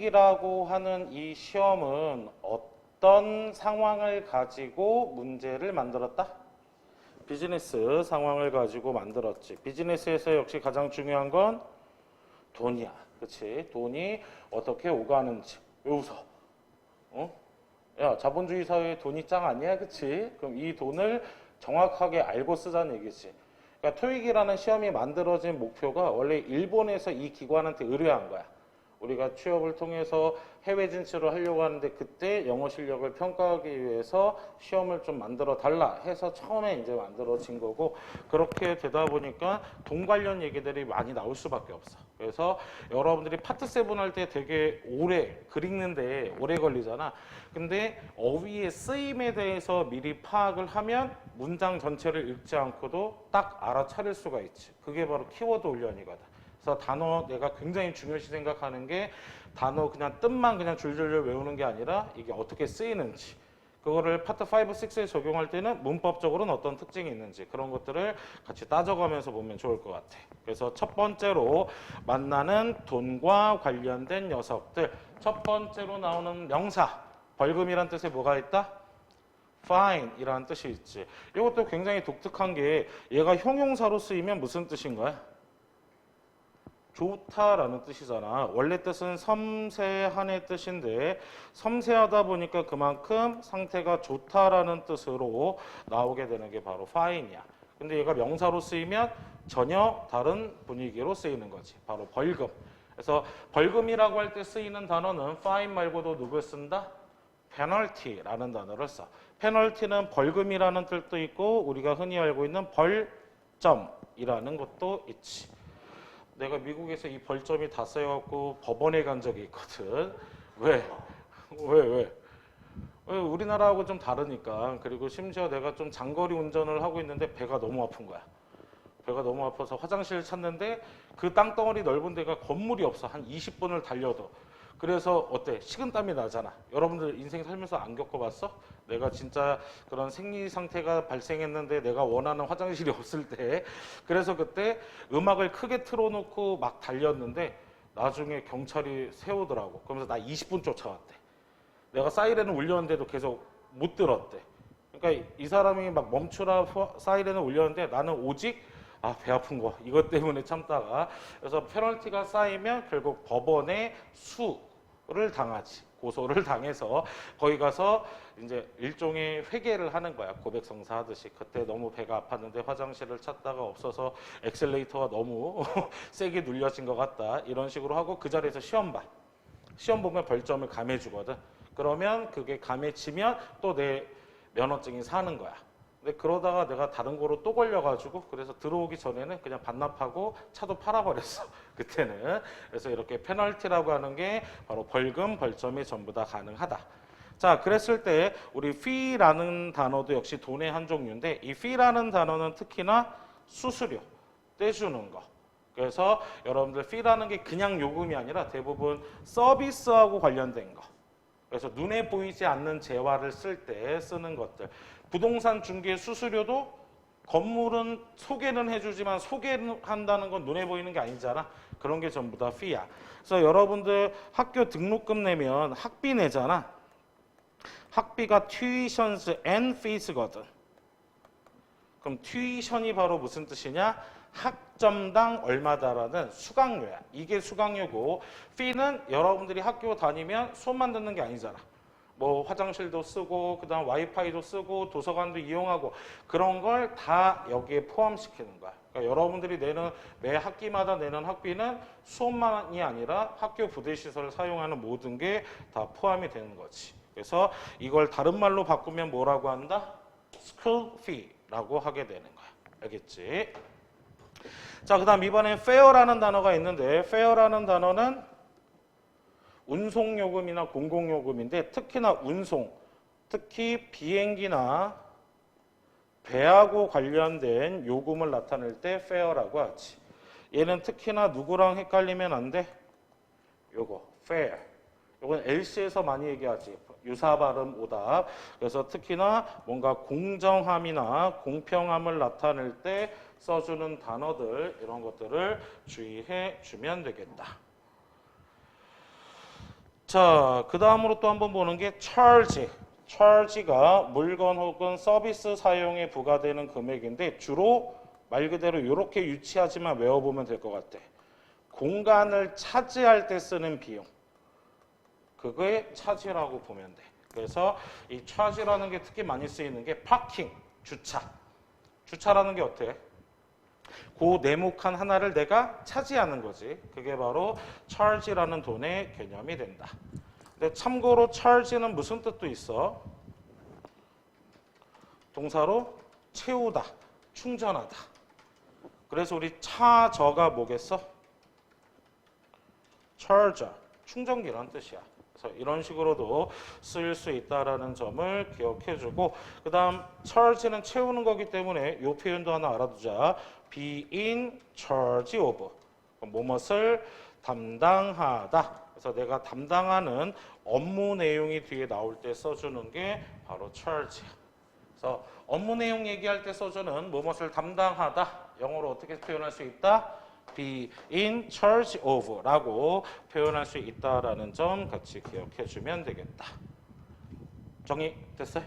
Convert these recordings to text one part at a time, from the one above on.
토익이라고 하는 이 시험은 어떤 상황을 가지고 문제를 만들었다? 비즈니스 상황을 가지고 만들었지. 비즈니스에서 역시 가장 중요한 건 돈이야. 그치? 돈이 어떻게 오가는지. 왜 웃어? 어? 야, 자본주의 사회에 돈이 짱 아니야? 그치? 그럼 이 돈을 정확하게 알고 쓰자는 얘기지. 그러니까 토익이라는 시험이 만들어진 목표가 원래 일본에서 이 기관한테 의뢰한 거야. 우리가 취업을 통해서 해외 진출을 하려고 하는데 그때 영어 실력을 평가하기 위해서 시험을 좀 만들어 달라 해서 처음에 이제 만들어진 거고, 그렇게 되다 보니까 돈 관련 얘기들이 많이 나올 수밖에 없어. 그래서 여러분들이 파트 7 할 때 되게 오래 글 읽는데 오래 걸리잖아. 근데 어휘의 쓰임에 대해서 미리 파악을 하면 문장 전체를 읽지 않고도 딱 알아차릴 수가 있지. 그게 바로 키워드 훈련이거든. 그래서 단어 내가 굉장히 중요시 생각하는 게 단어 그냥 뜻만 그냥 줄줄줄 외우는 게 아니라 이게 어떻게 쓰이는지, 그거를 파트 5, 6에 적용할 때는 문법적으로는 어떤 특징이 있는지 그런 것들을 같이 따져가면서 보면 좋을 것 같아. 그래서 첫 번째로 만나는 돈과 관련된 녀석들, 첫 번째로 나오는 명사, 벌금이란 뜻에 뭐가 있다? fine 이라는 뜻이 있지. 이것도 굉장히 독특한 게 얘가 형용사로 쓰이면 무슨 뜻인 거야? 좋다라는 뜻이잖아. 원래 뜻은 섬세한의 뜻인데 섬세하다 보니까 그만큼 상태가 좋다라는 뜻으로 나오게 되는 게 바로 fine이야. 근데 얘가 명사로 쓰이면 전혀 다른 분위기로 쓰이는 거지. 바로 벌금. 그래서 벌금이라고 할 때 쓰이는 단어는 fine 말고도 누굴 쓴다? 페널티라는 단어를 써. 페널티는 벌금이라는 뜻도 있고 우리가 흔히 알고 있는 벌점이라는 것도 있지. 내가 미국에서 이 벌점이 다 쌓여갖고 법원에 간 적이 있거든. 왜? 왜? 우리나라하고 좀 다르니까. 그리고 심지어 내가 좀 장거리 운전을 하고 있는데 배가 너무 아픈 거야. 배가 너무 아파서 화장실 찾는데 그 땅덩어리 넓은 데가 건물이 없어. 한 20분을 달려도. 그래서 어때? 식은땀이 나잖아. 여러분들 인생 살면서 안 겪어봤어? 내가 진짜 그런 생리 상태가 발생했는데 내가 원하는 화장실이 없을 때, 그래서 그때 음악을 크게 틀어놓고 막 달렸는데 나중에 경찰이 세우더라고. 그러면서 나 20분 쫓아왔대. 내가 사이렌을 울렸는데도 계속 못 들었대. 그러니까 이 사람이 막 멈추라 사이렌을 울렸는데 나는 오직 배 아픈 거 이것 때문에 참다가, 그래서 페널티가 쌓이면 결국 법원에 수를 당하지. 고소를 당해서 거기 가서 이제 일종의 회개를 하는 거야. 고백성사 하듯이. 그때 너무 배가 아팠는데 화장실을 찾다가 없어서 엑셀레이터가 너무 세게 눌려진 것 같다. 이런 식으로 하고 그 자리에서 시험 봐. 시험 보면 벌점을 감해주거든. 그러면 그게 감해지면 또 내 면허증이 사는 거야. 근데 그러다가 내가 다른 거로 또 걸려가지고 그래서 들어오기 전에는 그냥 반납하고 차도 팔아버렸어. 그때는. 그래서 이렇게 페널티라고 하는 게 바로 벌금, 벌점이 전부 다 가능하다. 자, 그랬을 때 우리 fee라는 단어도 역시 돈의 한 종류인데 이 fee라는 단어는 특히나 수수료, 떼주는 거. 그래서 여러분들 fee라는 게 그냥 요금이 아니라 대부분 서비스하고 관련된 거. 그래서 눈에 보이지 않는 재화를 쓸 때 쓰는 것들. 부동산 중개 수수료도 건물은 소개는 해주지만 소개한다는 건 눈에 보이는 게 아니잖아. 그런 게 전부 다 fee야. 그래서 여러분들 학교 등록금 내면 학비 내잖아. 학비가 tuitions and fees거든. 그럼 tuition이 바로 무슨 뜻이냐? 학점당 얼마다라는 수강료야. 이게 수강료고, fee는 여러분들이 학교 다니면 수업만 듣는 게 아니잖아. 뭐 화장실도 쓰고 그다음 와이파이도 쓰고 도서관도 이용하고 그런 걸 다 여기에 포함시키는 거야. 그러니까 여러분들이 내는 매 학기마다 내는 학비는 수업만이 아니라 학교 부대시설을 사용하는 모든 게 다 포함이 되는 거지. 그래서 이걸 다른 말로 바꾸면 뭐라고 한다? school fee라고 하게 되는 거야. 알겠지? 자, 그다음 이번에 fare라는 단어가 있는데 fare라는 단어는 운송요금이나 공공요금인데 특히나 운송, 특히 비행기나 배하고 관련된 요금을 나타낼 때 fare라고 하지. 얘는 특히나 누구랑 헷갈리면 안 돼? 요거 fare. 요건 LC에서 많이 얘기하지. 유사 발음 오답. 그래서 특히나 뭔가 공정함이나 공평함을 나타낼 때 써주는 단어들, 이런 것들을 주의해 주면 되겠다. 자, 그 다음으로 또 한번 보는 게 charge. charge가 물건 혹은 서비스 사용에 부과되는 금액인데 주로 말 그대로 이렇게 유치하지만 외워보면 될 것 같아. 공간을 차지할 때 쓰는 비용. 그거에 차지라고 보면 돼. 그래서 이 차지라는 게 특히 많이 쓰이는 게 파킹, 주차. 주차라는 게 어때? 그 네모칸 하나를 내가 차지하는 거지. 그게 바로 charge라는 돈의 개념이 된다. 근데 참고로 charge는 무슨 뜻도 있어? 동사로 채우다, 충전하다. 그래서 우리 차저가 뭐겠어? charger, 충전기란 뜻이야. 그래서 이런 식으로도 쓰일 수 있다라는 점을 기억해주고, 그 다음 charge는 채우는 거기 때문에 이 표현도 하나 알아두자. be in charge of, 뭐뭇을 담당하다. 그래서 내가 담당하는 업무 내용이 뒤에 나올 때 써주는 게 바로 charge야. 그래서 업무 내용 얘기할 때 써주는 뭐뭇을 담당하다. 영어로 어떻게 표현할 수 있다? be in charge of 라고 표현할 수 있다라는 점 같이 기억해 주면 되겠다. 정리됐어요?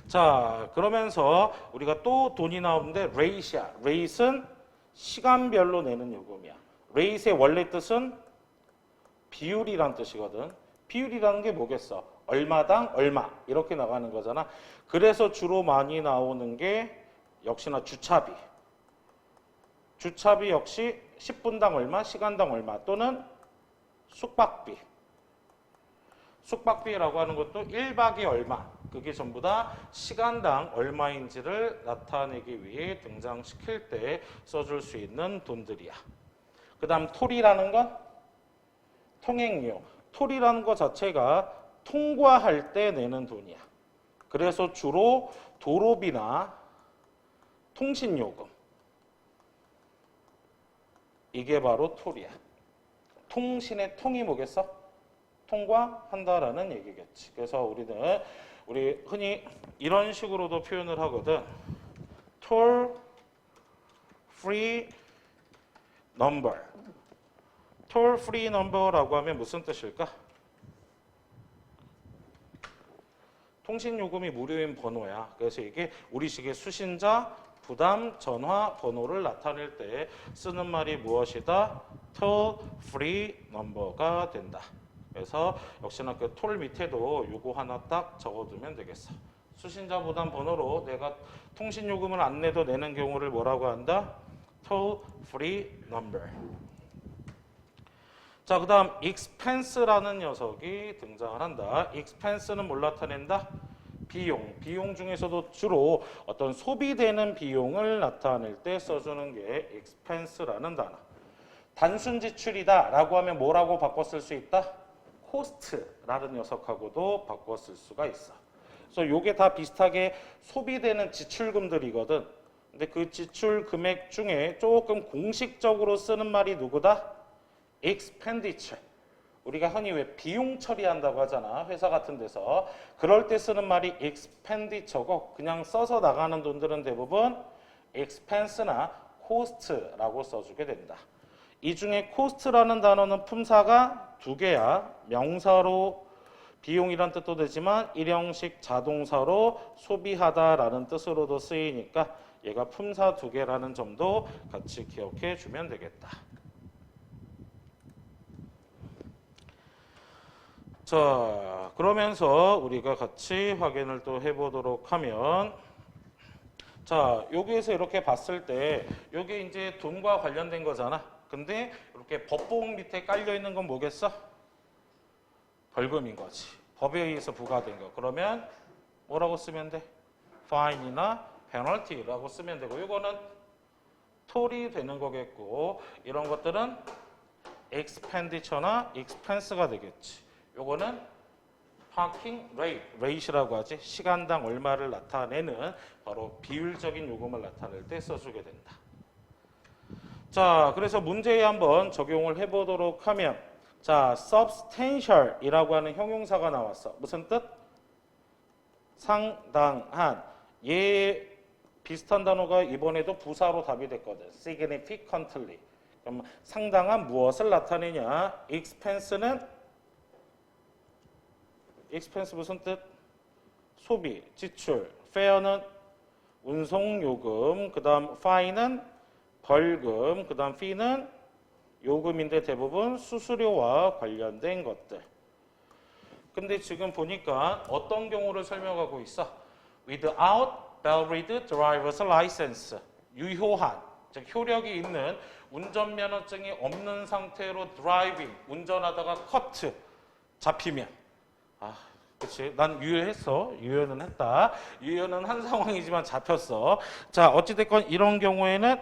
자, 그러면서 우리가 또 돈이 나오는데 rate이야. rate은 시간별로 내는 요금이야. rate의 원래 뜻은 비율이란 뜻이거든. 비율이라는 게 뭐겠어? 얼마당 얼마 이렇게 나가는 거잖아. 그래서 주로 많이 나오는 게 역시나 주차비. 주차비 역시 10분당 얼마, 시간당 얼마 또는 숙박비. 숙박비라고 하는 것도 1박에 얼마. 그게 전부 다 시간당 얼마인지를 나타내기 위해 등장시킬 때 써줄 수 있는 돈들이야. 그 다음 톨이라는 건 통행료. 톨이라는 것 자체가 통과할 때 내는 돈이야. 그래서 주로 도로비나 통신요금. 이게 바로 톨이야. 통신의 통이 뭐겠어? 통과한다라는 얘기겠지. 그래서 우리 흔히 이런 식으로도 표현을 하거든. toll free number. toll free number라고 하면 무슨 뜻일까? 통신요금이 무료인 번호야. 그래서 이게 우리식의 수신자 부담 전화 번호를 나타낼 때 쓰는 말이 무엇이다? toll free number가 된다. 그래서 역시나 그 톨 밑에도 요거 하나 딱 적어두면 되겠어. 수신자 부담 번호로 내가 통신요금을 안 내도 내는 경우를 뭐라고 한다? toll free number. 자, 그 다음 expense라는 녀석이 등장을 한다. expense는 뭘 나타낸다? 비용. 비용 중에서도 주로 어떤 소비되는 비용을 나타낼 때 써주는 게 expense라는 단어. 단순 지출이다 라고 하면 뭐라고 바꿔 쓸 수 있다? cost라는 녀석하고도 바꿔 쓸 수가 있어. 그래서 요게 다 비슷하게 소비되는 지출금들이거든. 근데 그 지출 금액 중에 조금 공식적으로 쓰는 말이 누구다? expenditure. 우리가 흔히 왜 비용 처리한다고 하잖아. 회사 같은 데서. 그럴 때 쓰는 말이 expenditure고 그냥 써서 나가는 돈들은 대부분 expense나 cost라고 써주게 된다. 이 중에 cost라는 단어는 품사가 두 개야. 명사로 비용이란 뜻도 되지만 일형식 자동사로 소비하다라는 뜻으로도 쓰이니까 얘가 품사 두 개라는 점도 같이 기억해 주면 되겠다. 자, 그러면서 우리가 같이 확인을 또 해보도록 하면, 자, 여기에서 이렇게 봤을 때, 요게 이제 돈과 관련된 거잖아. 근데 이렇게 법보험 밑에 깔려 있는 건 뭐겠어? 벌금인 거지. 법에 의해서 부과된 거. 그러면 뭐라고 쓰면 돼? fine이나 penalty라고 쓰면 되고, 요거는 톨이 되는 거겠고, 이런 것들은 expenditure나 expense가 되겠지. 요거는 parking rate이라고 하지. 시간당 얼마를 나타내는 바로 비율적인 요금을 나타낼 때 써주게 된다. 자, 그래서 문제에 한번 적용을 해보도록 하면, 자, substantial이라고 하는 형용사가 나왔어. 무슨 뜻? 상당한. 얘 비슷한 단어가 이번에도 부사로 답이 됐거든. significantly. 그럼 상당한 무엇을 나타내냐? expense는 expense 무슨 뜻? 소비, 지출. fare는 운송요금, 그 다음 fine은 벌금, 그 다음 fee는 요금인데 대부분 수수료와 관련된 것들. 근데 지금 보니까 어떤 경우를 설명하고 있어? Without valid driver's license. 유효한, 즉 효력이 있는 운전면허증이 없는 상태로 드라이빙, 운전하다가 커트, 잡히면. 그치. 난 유효했어. 유효는 했다. 유효는 한 상황이지만 잡혔어. 자, 어찌됐건 이런 경우에는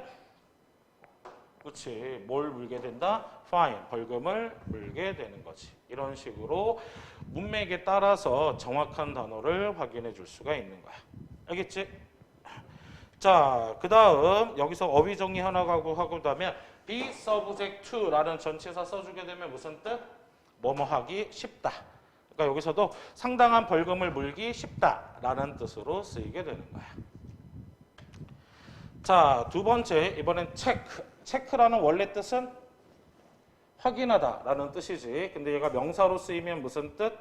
그치. 뭘 물게 된다? fine, 벌금을 물게 되는 거지. 이런 식으로 문맥에 따라서 정확한 단어를 확인해 줄 수가 있는 거야. 알겠지? 자, 그 다음 여기서 어휘 정리 하나 하고 그다음에 be subject to라는 전치사 써주게 되면 무슨 뜻? 뭐뭐 하기 쉽다. 그러니까 여기서도 상당한 벌금을 물기 쉽다라는 뜻으로 쓰이게 되는 거야. 자, 두 번째 이번엔 체크. 체크라는 원래 뜻은 확인하다라는 뜻이지. 근데 얘가 명사로 쓰이면 무슨 뜻?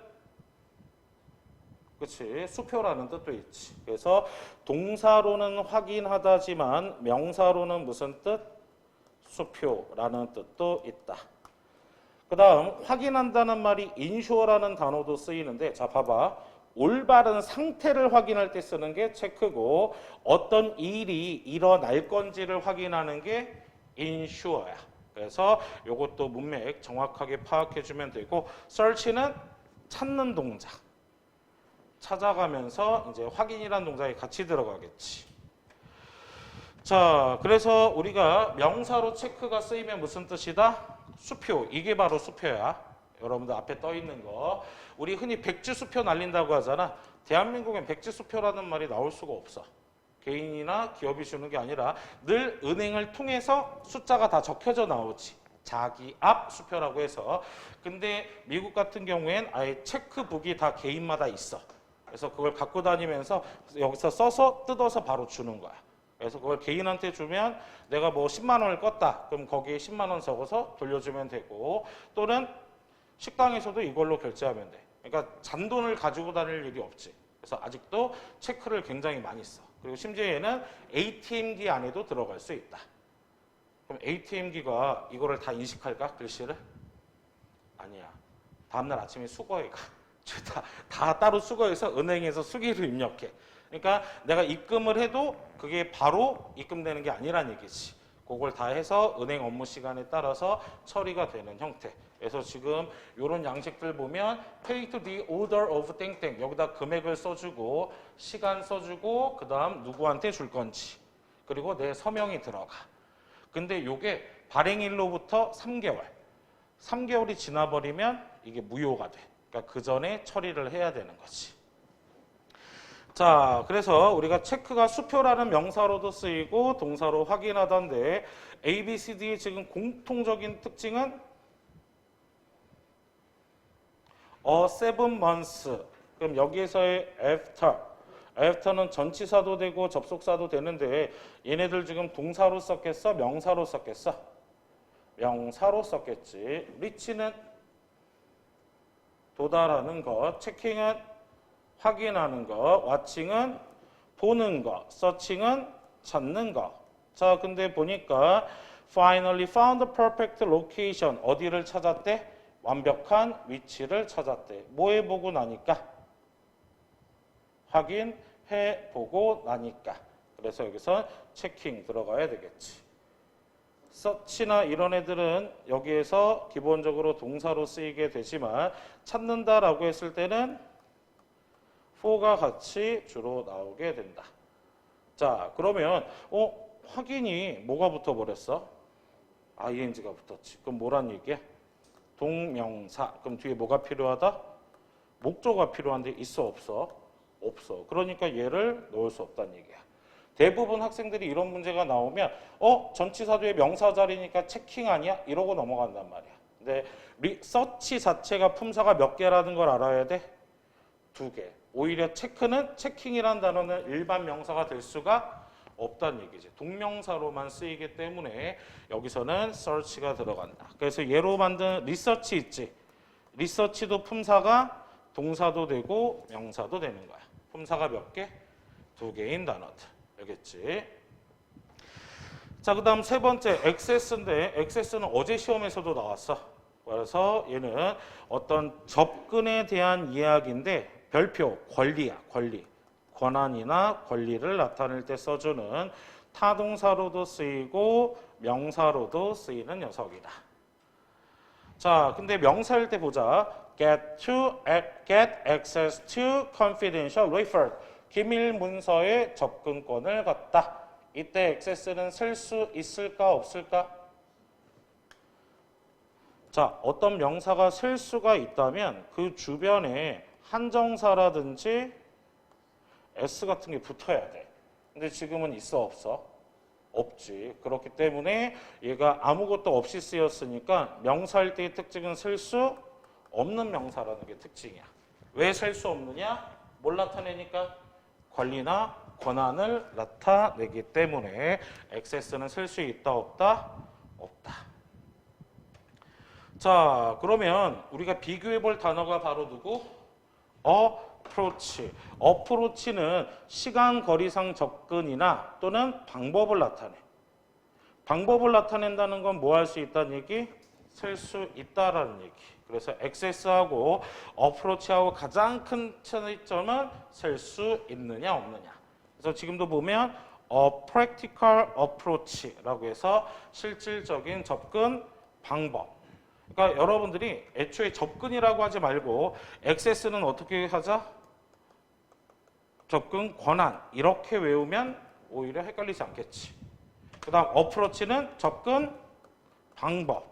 그치, 수표라는 뜻도 있지. 그래서 동사로는 확인하다지만 명사로는 무슨 뜻? 수표라는 뜻도 있다. 그 다음 확인한다는 말이 인슈어라는 단어도 쓰이는데, 자 봐봐. 올바른 상태를 확인할 때 쓰는 게 체크고, 어떤 일이 일어날 건지를 확인하는 게 인슈어야. 그래서 이것도 문맥 정확하게 파악해 주면 되고, search는 찾는 동작. 찾아가면서 이제 확인이라는 동작이 같이 들어가겠지. 자, 그래서 우리가 명사로 체크가 쓰이면 무슨 뜻이다? 수표. 이게 바로 수표야. 여러분들 앞에 떠 있는 거. 우리 흔히 백지수표 날린다고 하잖아. 대한민국엔 백지수표라는 말이 나올 수가 없어. 개인이나 기업이 주는 게 아니라 늘 은행을 통해서 숫자가 다 적혀져 나오지. 자기 앞 수표라고 해서. 근데 미국 같은 경우엔 아예 체크북이 다 개인마다 있어. 그래서 그걸 갖고 다니면서 여기서 써서 뜯어서 바로 주는 거야. 그래서 그걸 개인한테 주면 내가 뭐 10만 원을 껐다. 그럼 거기에 10만 원 적어서 돌려주면 되고, 또는 식당에서도 이걸로 결제하면 돼. 그러니까 잔돈을 가지고 다닐 일이 없지. 그래서 아직도 체크를 굉장히 많이 써. 그리고 심지어 얘는 ATM기 안에도 들어갈 수 있다. 그럼 ATM기가 이거를 다 인식할까? 글씨를? 아니야. 다음날 아침에 수거해 가. 다 따로 수거해서 은행에서 수기로 입력해. 그러니까 내가 입금을 해도 그게 바로 입금되는 게 아니란 얘기지. 그걸 다 해서 은행 업무 시간에 따라서 처리가 되는 형태. 그래서 지금 이런 양식들 보면 pay to the order of 땡땡, 여기다 금액을 써주고 시간 써주고 그 다음 누구한테 줄 건지, 그리고 내 서명이 들어가. 근데 이게 발행일로부터 3개월이 지나버리면 이게 무효가 돼. 그러니까 그 전에 처리를 해야 되는 거지. 자, 그래서 우리가 체크가 수표라는 명사로도 쓰이고 동사로 확인하던데, A, B, C, D의 지금 공통적인 특징은 7 months. 그럼 여기에서의 after는 전치사도 되고 접속사도 되는데, 얘네들 지금 동사로 썼겠어? 명사로 썼겠어? 명사로 썼겠지. reach는 도달하는 것, 체킹은 확인하는 것, watching은 보는 것, searching은 찾는 것. 자, 근데 보니까 finally found the perfect location. 어디를 찾았대? 완벽한 위치를 찾았대. 뭐 해보고 나니까? 확인해보고 나니까. 그래서 여기서 체킹 들어가야 되겠지. search나 이런 애들은 여기에서 기본적으로 동사로 쓰이게 되지만, 찾는다라고 했을 때는 for가 같이 주로 나오게 된다. 자, 그러면 확인이 뭐가 붙어버렸어? ing가 붙었지. 그럼 뭐란 얘기야? 동명사. 그럼 뒤에 뭐가 필요하다? 목조가 필요한데 있어 없어? 없어. 그러니까 얘를 넣을 수 없다는 얘기야. 대부분 학생들이 이런 문제가 나오면 전치사 뒤에 명사 자리니까 체킹 아니야? 이러고 넘어간단 말이야. 근데 서치 자체가 품사가 몇 개라는 걸 알아야 돼? 2개. 오히려 체크는, 체킹이라는 단어는 일반 명사가 될 수가 없다는 얘기지. 동명사로만 쓰이기 때문에 여기서는 search가 들어간다. 그래서 얘로 만든 research 있지. research도 품사가 동사도 되고 명사도 되는 거야. 품사가 몇 개? 2개인 단어들. 알겠지? 자, 그 다음 세 번째 access인데 access는 어제 시험에서도 나왔어. 그래서 얘는 어떤 접근에 대한 이야기인데 별표, 권리야, 권리. 권한이나 권리를 나타낼 때 써주는 타동사로도 쓰이고 명사로도 쓰이는 녀석이다. 자, 근데 명사일 때 보자. get access to confidential record. 기밀 문서의 접근권을 갖다. 이때 access는 쓸 수 있을까 없을까? 자, 어떤 명사가 쓸 수가 있다면 그 주변에 한정사라든지 S 같은 게 붙어야 돼. 근데 지금은 있어 없어? 없지. 그렇기 때문에 얘가 아무것도 없이 쓰였으니까 명사일 때의 특징은 쓸 수 없는 명사라는 게 특징이야. 왜 쓸 수 없느냐? 뭘 나타내니까? 권리나 권한을 나타내기 때문에 access는 쓸 수 있다 없다? 없다. 자, 그러면 우리가 비교해 볼 단어가 바로 누구? approach. approach는 시간 거리상 접근이나 또는 방법을 나타내. 방법을 나타낸다는 건 뭐 할 수 있다는 얘기? 쓸 수 있다라는 얘기. 그래서 access하고 approach하고 가장 큰 차이점은 쓸 수 있느냐 없느냐. 그래서 지금도 보면 a practical approach라고 해서 실질적인 접근 방법. 그러니까 여러분들이 애초에 접근이라고 하지 말고 access는 어떻게 하자? 접근 권한 이렇게 외우면 오히려 헷갈리지 않겠지. 그 다음 approach는 접근 방법.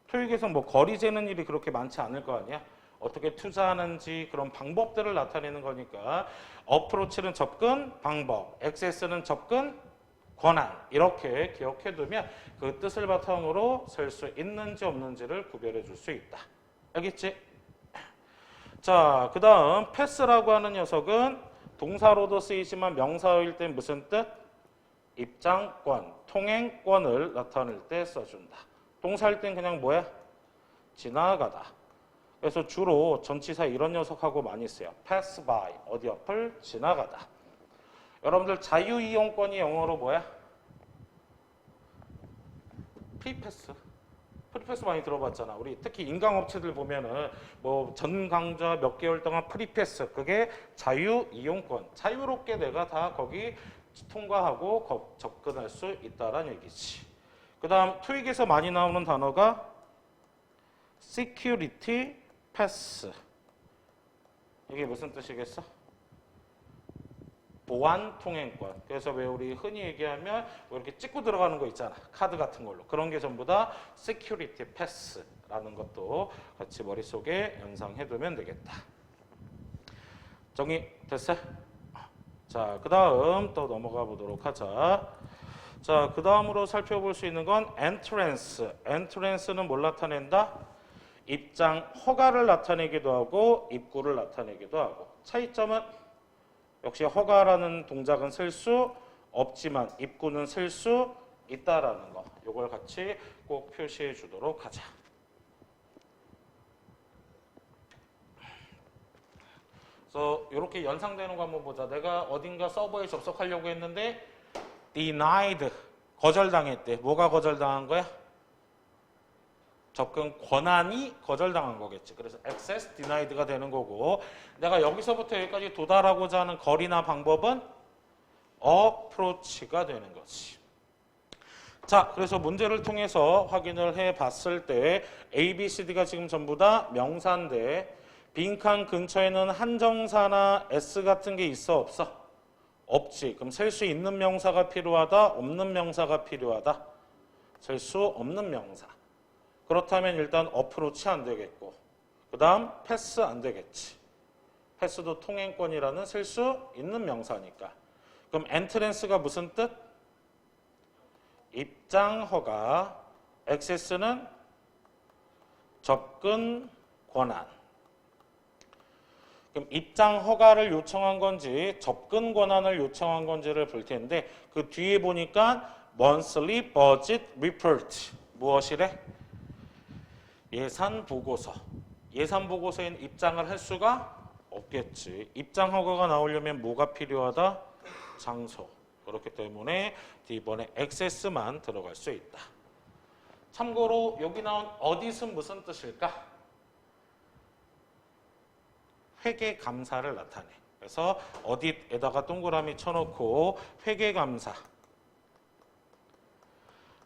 토익에서 뭐 거리 재는 일이 그렇게 많지 않을 거 아니야. 어떻게 투자하는지 그런 방법들을 나타내는 거니까 approach는 접근 방법, access는 접근 권한 이렇게 기억해두면 그 뜻을 바탕으로 쓸 수 있는지 없는지를 구별해 줄 수 있다. 알겠지? 자, 그 다음 패스라고 하는 녀석은 동사로도 쓰이지만 명사일 때 무슨 뜻? 입장권, 통행권을 나타낼 때 써준다. 동사일 땐 그냥 뭐야? 지나가다. 그래서 주로 전치사 이런 녀석하고 많이 써요. pass by, 어디 옆을 지나가다. 여러분들 자유이용권이 영어로 뭐야? 프리패스. 프리패스 많이 들어봤잖아. 우리 특히 인강업체들 보면은 뭐 전 강좌 몇 개월 동안 프리패스. 그게 자유이용권. 자유롭게 내가 다 거기 통과하고 접근할 수 있다라는 얘기지. 그 다음 토익에서 많이 나오는 단어가 security pass. 이게 무슨 뜻이겠어? 보안 통행권. 그래서 왜 우리 흔히 얘기하면 뭐 이렇게 찍고 들어가는 거 있잖아. 카드 같은 걸로. 그런 게 전부 다 security pass라는 것도 같이 머릿속에 연상해두면 되겠다. 정리 됐어? 자, 그 다음 또 넘어가 보도록 하자. 자, 그 다음으로 살펴볼 수 있는 건 entrance. entrance는 뭘 나타낸다? 입장 허가를 나타내기도 하고 입구를 나타내기도 하고. 차이점은 역시 허가라는 동작은 쓸 수 없지만 입구는 쓸 수 있다라는 거. 이걸 같이 꼭 표시해 주도록 하자. 그래서 이렇게 연상되는 거 한번 보자. 내가 어딘가 서버에 접속하려고 했는데 denied, 거절당했대. 뭐가 거절당한 거야? 접근 권한이 거절당한 거겠지. 그래서 access denied가 되는 거고, 내가 여기서부터 여기까지 도달하고자 하는 거리나 방법은 approach가 되는 거지. 자, 그래서 문제를 통해서 확인을 해 봤을 때 A, B, C, D가 지금 전부 다 명사인데 빈칸 근처에는 한정사나 S 같은 게 있어 없어? 없지. 그럼 셀 수 있는 명사가 필요하다? 없는 명사가 필요하다? 셀 수 없는 명사. 그렇다면 일단 어프로치 안 되겠고, 그 다음 패스 안 되겠지. 패스도 통행권이라는 셀 수 있는 명사니까. 그럼 엔트랜스가 무슨 뜻? 입장 허가. 액세스는 접근 권한. 그럼 입장 허가를 요청한 건지 접근 권한을 요청한 건지를 볼 텐데 그 뒤에 보니까 monthly budget report 무엇이래? 예산 보고서. 예산 보고서엔 입장을 할 수가 없겠지. 입장 허가가 나오려면 뭐가 필요하다? 장소. 그렇기 때문에 D번에 access만 들어갈 수 있다. 참고로 여기 나온 audit은 무슨 뜻일까? 회계 감사를 나타내. 그래서 audit에다가 동그라미 쳐놓고 회계 감사.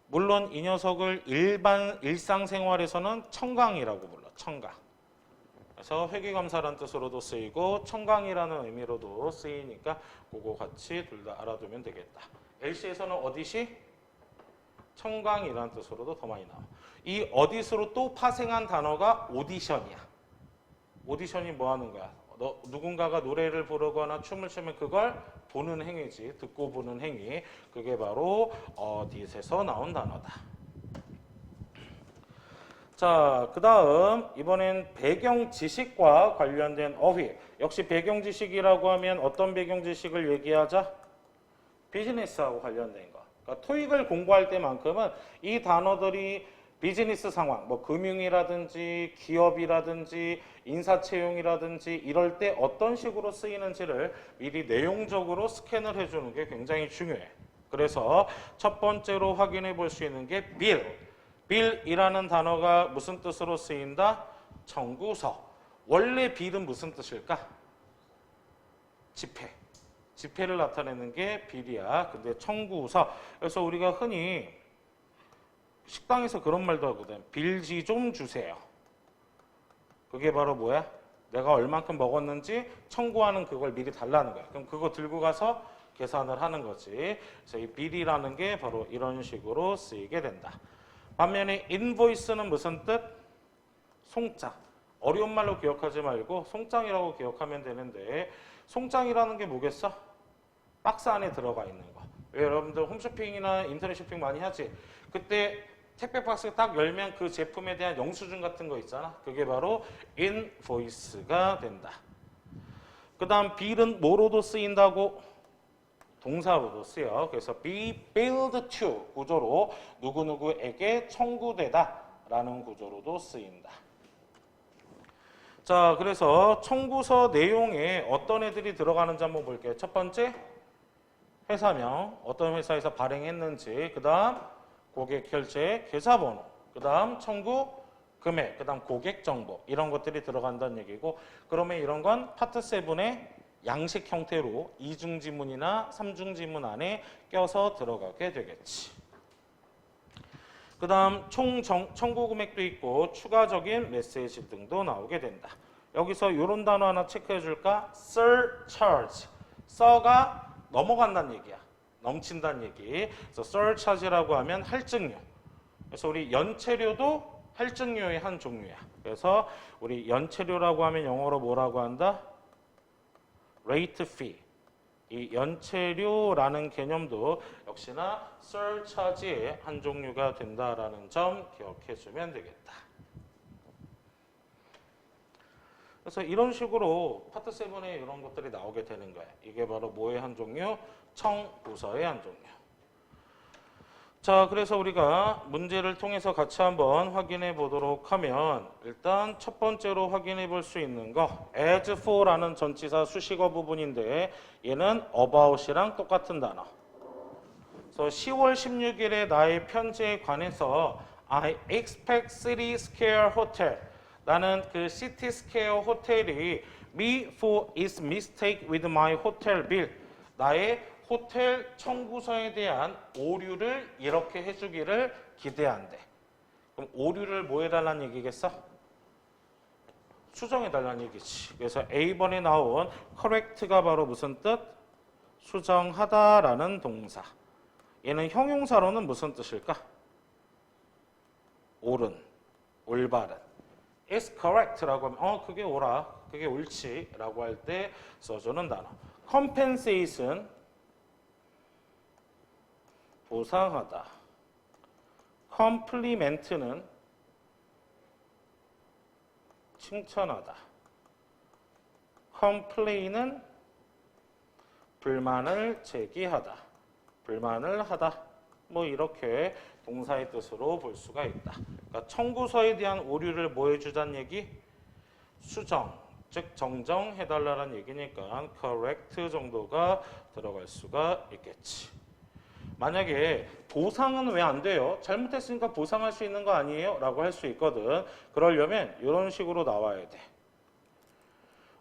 물론 이 녀석을 일상생활에서는 청강이라고 불러. 청강. 그래서 회계감사라는 뜻으로도 쓰이고 청강이라는 의미로도 쓰이니까 그거 같이 둘 다 알아두면 되겠다. LC에서는 어디시? 청강이라는 뜻으로도 더 많이 나와. 이 어디스로 또 파생한 단어가 오디션이야. 오디션이 뭐 하는 거야? 누군가가 노래를 부르거나 춤을 추면 그걸 보는 행위지. 듣고 보는 행위. 그게 바로 어디스에서 나온 단어다. 자, 그 다음 이번엔 배경 지식과 관련된 어휘. 역시 배경 지식이라고 하면 어떤 배경 지식을 얘기하자? 비즈니스하고 관련된 거. 그러니까 토익을 공부할 때만큼은 이 단어들이 비즈니스 상황, 뭐 금융이라든지 기업이라든지 인사채용이라든지 이럴 때 어떤 식으로 쓰이는지를 미리 내용적으로 스캔을 해주는 게 굉장히 중요해. 그래서 첫 번째로 확인해 볼 수 있는 게 bill. bill이라는 단어가 무슨 뜻으로 쓰인다? 청구서. 원래 bill은 무슨 뜻일까? 지폐. 지폐를 나타내는 게 bill이야. 근데 청구서. 그래서 우리가 흔히 식당에서 그런 말도 하거든. 빌지 좀 주세요. 그게 바로 뭐야? 내가 얼만큼 먹었는지 청구하는 그걸 미리 달라는 거야. 그럼 그거 들고 가서 계산을 하는 거지. 그래서 이 bill이라는 게 바로 이런 식으로 쓰이게 된다. 반면에 invoice는 무슨 뜻? 송장. 어려운 말로 기억하지 말고 송장이라고 기억하면 되는데 송장이라는 게 뭐겠어? 박스 안에 들어가 있는 거. 왜 여러분들 홈쇼핑이나 인터넷 쇼핑 많이 하지? 그때 택배 박스 딱 열면 그 제품에 대한 영수증 같은 거 있잖아. 그게 바로 invoice가 된다. 그 다음 bill은 뭐로도 쓰인다고? 동사로도 쓰여. 그래서 be billed to 구조로 누구누구에게 청구되다 라는 구조로도 쓰인다. 자, 그래서 청구서 내용에 어떤 애들이 들어가는지 한번 볼게요. 첫 번째, 회사명, 어떤 회사에서 발행했는지, 그 다음 고객 결제, 계좌번호, 그 다음 청구 금액, 그 다음 고객 정보 이런 것들이 들어간다는 얘기고 그러면 이런 건 파트 7의 양식 형태로 이중지문이나 삼중지문 안에 껴서 들어가게 되겠지. 그 다음 총 청구 금액도 있고 추가적인 메시지 등도 나오게 된다. 여기서 이런 단어 하나 체크해 줄까? surcharge. 써가 넘어간다는 얘기야. 넘친다는 얘기. 그래서 surcharge라고 하면 할증료. 그래서 우리 연체료도 할증료의 한 종류야. 그래서 우리 연체료라고 하면 영어로 뭐라고 한다? rate fee. 이 연체료라는 개념도 역시나 surcharge의 한 종류가 된다라는 점 기억해 주면 되겠다. 그래서 이런 식으로 파트 7에 이런 것들이 나오게 되는 거야. 이게 바로 뭐의 한 종류? 청구서의 한 종류. 자, 그래서 우리가 문제를 통해서 같이 한번 확인해 보도록 하면 일단 첫 번째로 확인해 볼 수 있는 거 as for라는 전치사 수식어 부분인데 얘는 about이랑 똑같은 단어. 그래서 10월 16일에 나의 편지에 관해서 I expect city square hotel. 나는 그 city square 호텔이 me for its mistake with my hotel bill. 나의 호텔 청구서에 대한 오류를 이렇게 해주기를 기대한대. 그럼 오류를 뭐 해달라는 얘기겠어? 수정해달라는 얘기지. 그래서 A번에 나온 correct가 바로 무슨 뜻? 수정하다라는 동사. 얘는 형용사로는 무슨 뜻일까? 옳은, 올바른. It's correct라고 하면 그게 옳아, 그게 옳지라고 할 때 써주는 단어. compensation 보상하다. compliment는 complain은 불만을 제기하다. 불만을 하다. 뭐 이렇게 동사의 뜻으로 볼 수가 있다. 그러니까 청구서에 대한 오류를 뭐 해주자는 얘기? 수정, 즉 정정해달라는 얘기니까 correct 정도가 들어갈 수가 있겠지. 만약에 보상은 왜 안 돼요? 잘못했으니까 보상할 수 있는 거 아니에요? 라고 할 수 있거든. 그러려면 이런 식으로 나와야 돼.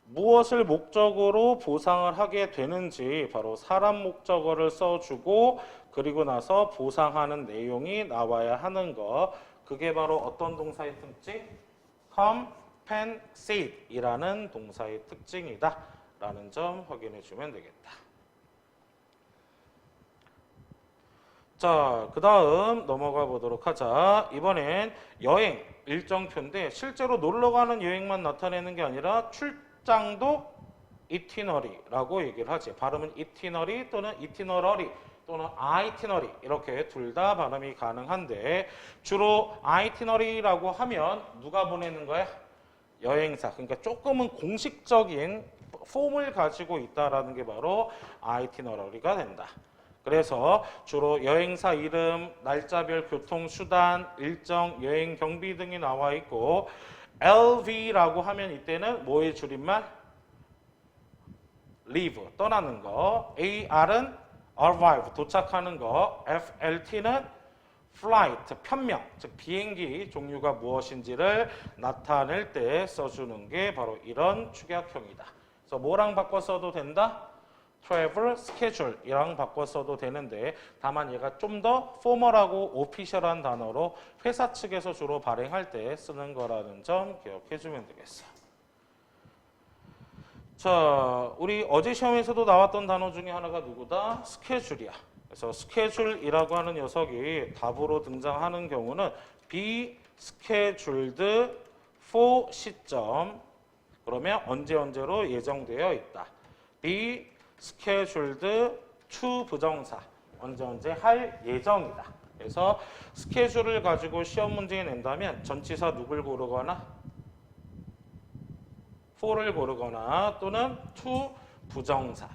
무엇을 목적으로 보상을 하게 되는지 바로 사람 목적어를 써주고 그리고 나서 보상하는 내용이 나와야 하는 거. 그게 바로 어떤 동사의 특징? compensate 이라는 동사의 특징이다 라는 점 확인해 주면 되겠다. 자, 그 다음 넘어가 보도록 하자. 이번엔 여행 일정표인데 실제로 놀러 가는 여행만 나타내는 게 아니라 출장도 이티너리라고 얘기를 하지. 발음은 이티너리 또는 이티너러리 또는 아이티너리 이렇게 둘 다 발음이 가능한데 주로 아이티너리라고 하면 누가 보내는 거야? 여행사. 그러니까 조금은 공식적인 폼을 가지고 있다라는 게 바로 아이티너러리가 된다. 그래서 주로 여행사 이름, 날짜별 교통수단, 일정, 여행 경비 등이 나와 있고 LV라고 하면 이때는 뭐의 줄임말? leave, 떠나는 거. AR은 arrive, 도착하는 거. FLT는 flight, 편명, 즉 비행기 종류가 무엇인지를 나타낼 때 써주는 게 바로 이런 축약형이다. 그래서 뭐랑 바꿔 써도 된다? travel schedule이랑 바꿔 써도 되는데 다만 얘가 좀 더 포멀하고 오피셜한 단어로 회사 측에서 주로 발행할 때 쓰는 거라는 점 기억해 주면 되겠어. 자, 우리 어제 시험에서도 나왔던 단어 중에 하나가 누구다? 스케줄이야. 그래서 스케줄이라고 하는 녀석이 답으로 등장하는 경우는 be scheduled for 시점 그러면 언제로 예정되어 있다. be scheduled to 부정사 언제 할 예정이다. 그래서 스케줄을 가지고 시험 문제에 낸다면 전치사 누굴 고르거나 for를 고르거나 또는 to 부정사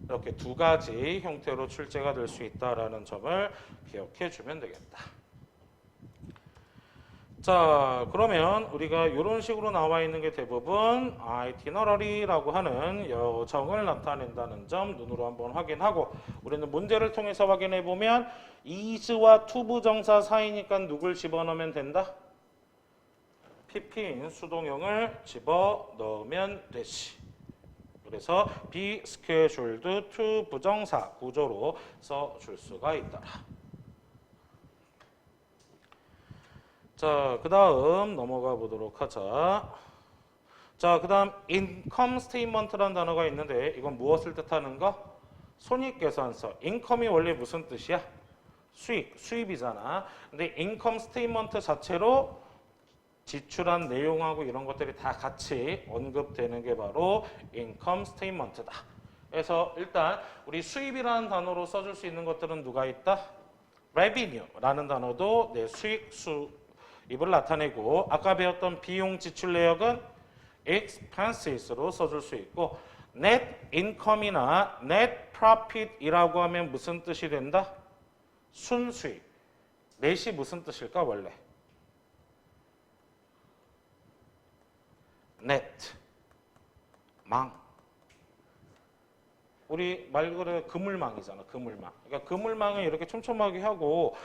이렇게 두 가지 형태로 출제가 될 수 있다라는 점을 기억해 주면 되겠다. 자, 그러면 우리가 이런 식으로 나와 있는 게 대부분 아이티너러리라고 하는 여정을 나타낸다는 점 눈으로 한번 확인하고 우리는 문제를 통해서 확인해 보면 is와 to 부정사 사이니까 누굴 집어넣으면 된다? PP인 수동형을 집어넣으면 되지. 그래서 be scheduled to 부정사 구조로 써줄 수가 있더라. 자, 그 다음 넘어가 보도록 하자. 자, 그 다음 income statement라는 단어가 있는데 이건 무엇을 뜻하는 거? 손익계산서. income이 원래 무슨 뜻이야? 수익, 수입이잖아. 근데 income statement 자체로 지출한 내용하고 이런 것들이 다 같이 언급되는 게 바로 income statement다. 그래서 일단 우리 수입이라는 단어로 써줄 수 있는 것들은 누가 있다? revenue라는 단어도 내 수익, 수입을 나타내고 아까 배웠던 비용 지출 내역은 expenses로 써줄 수 있고 net income이나 net profit이라고 하면 무슨 뜻이 된다? 순수익. net이 무슨 뜻일까 원래? net 망. 우리 말 그대로 그물망이잖아. 그물망. 그러니까 그물망을 이렇게 촘촘하게 하고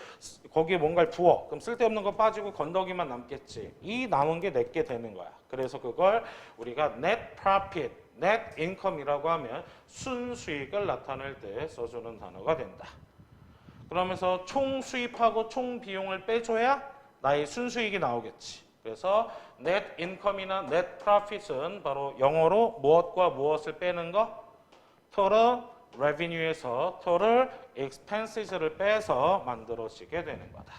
거기에 뭔가를 부어. 그럼 쓸데없는 거 빠지고 건더기만 남겠지. 이 남은 게 내게 되는 거야. 그래서 그걸 우리가 net profit, net income이라고 하면 순수익을 나타낼 때 써주는 단어가 된다. 그러면서 총 수입하고 총 비용을 빼줘야 나의 순수익이 나오겠지. 그래서 net income이나 net profit은 바로 영어로 무엇과 무엇을 빼는 거? total revenue에서 total expenses를 빼서 만들어지게 되는 거다.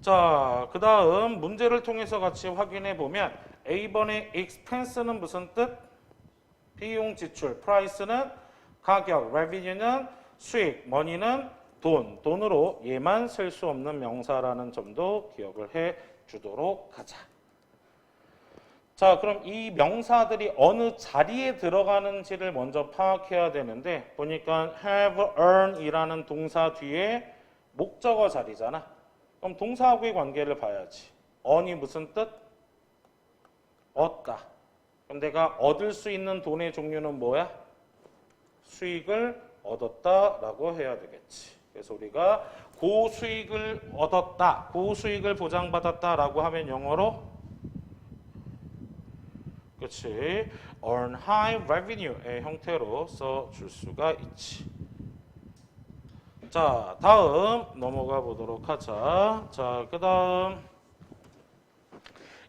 자, 그 다음 문제를 통해서 같이 확인해 보면 A번의 expense는 무슨 뜻? 비용 지출, price는 가격, revenue는 수익, money는 돈, 돈으로 얘만 쓸 수 없는 명사라는 점도 기억을 해 주도록 하자. 자, 그럼 이 명사들이 어느 자리에 들어가는지를 먼저 파악해야 되는데 보니까 have, earn이라는 동사 뒤에 목적어 자리잖아. 그럼 동사하고의 관계를 봐야지. earn이 무슨 뜻? 얻다. 그럼 내가 얻을 수 있는 돈의 종류는 뭐야? 수익을 얻었다라고 해야 되겠지. 그래서 우리가 고수익을 얻었다, 고수익을 보장받았다라고 하면 영어로 그렇지. earn high revenue의 형태로 써줄 수가 있지. 자, 다음 넘어가 보도록 하자. 자, 그 다음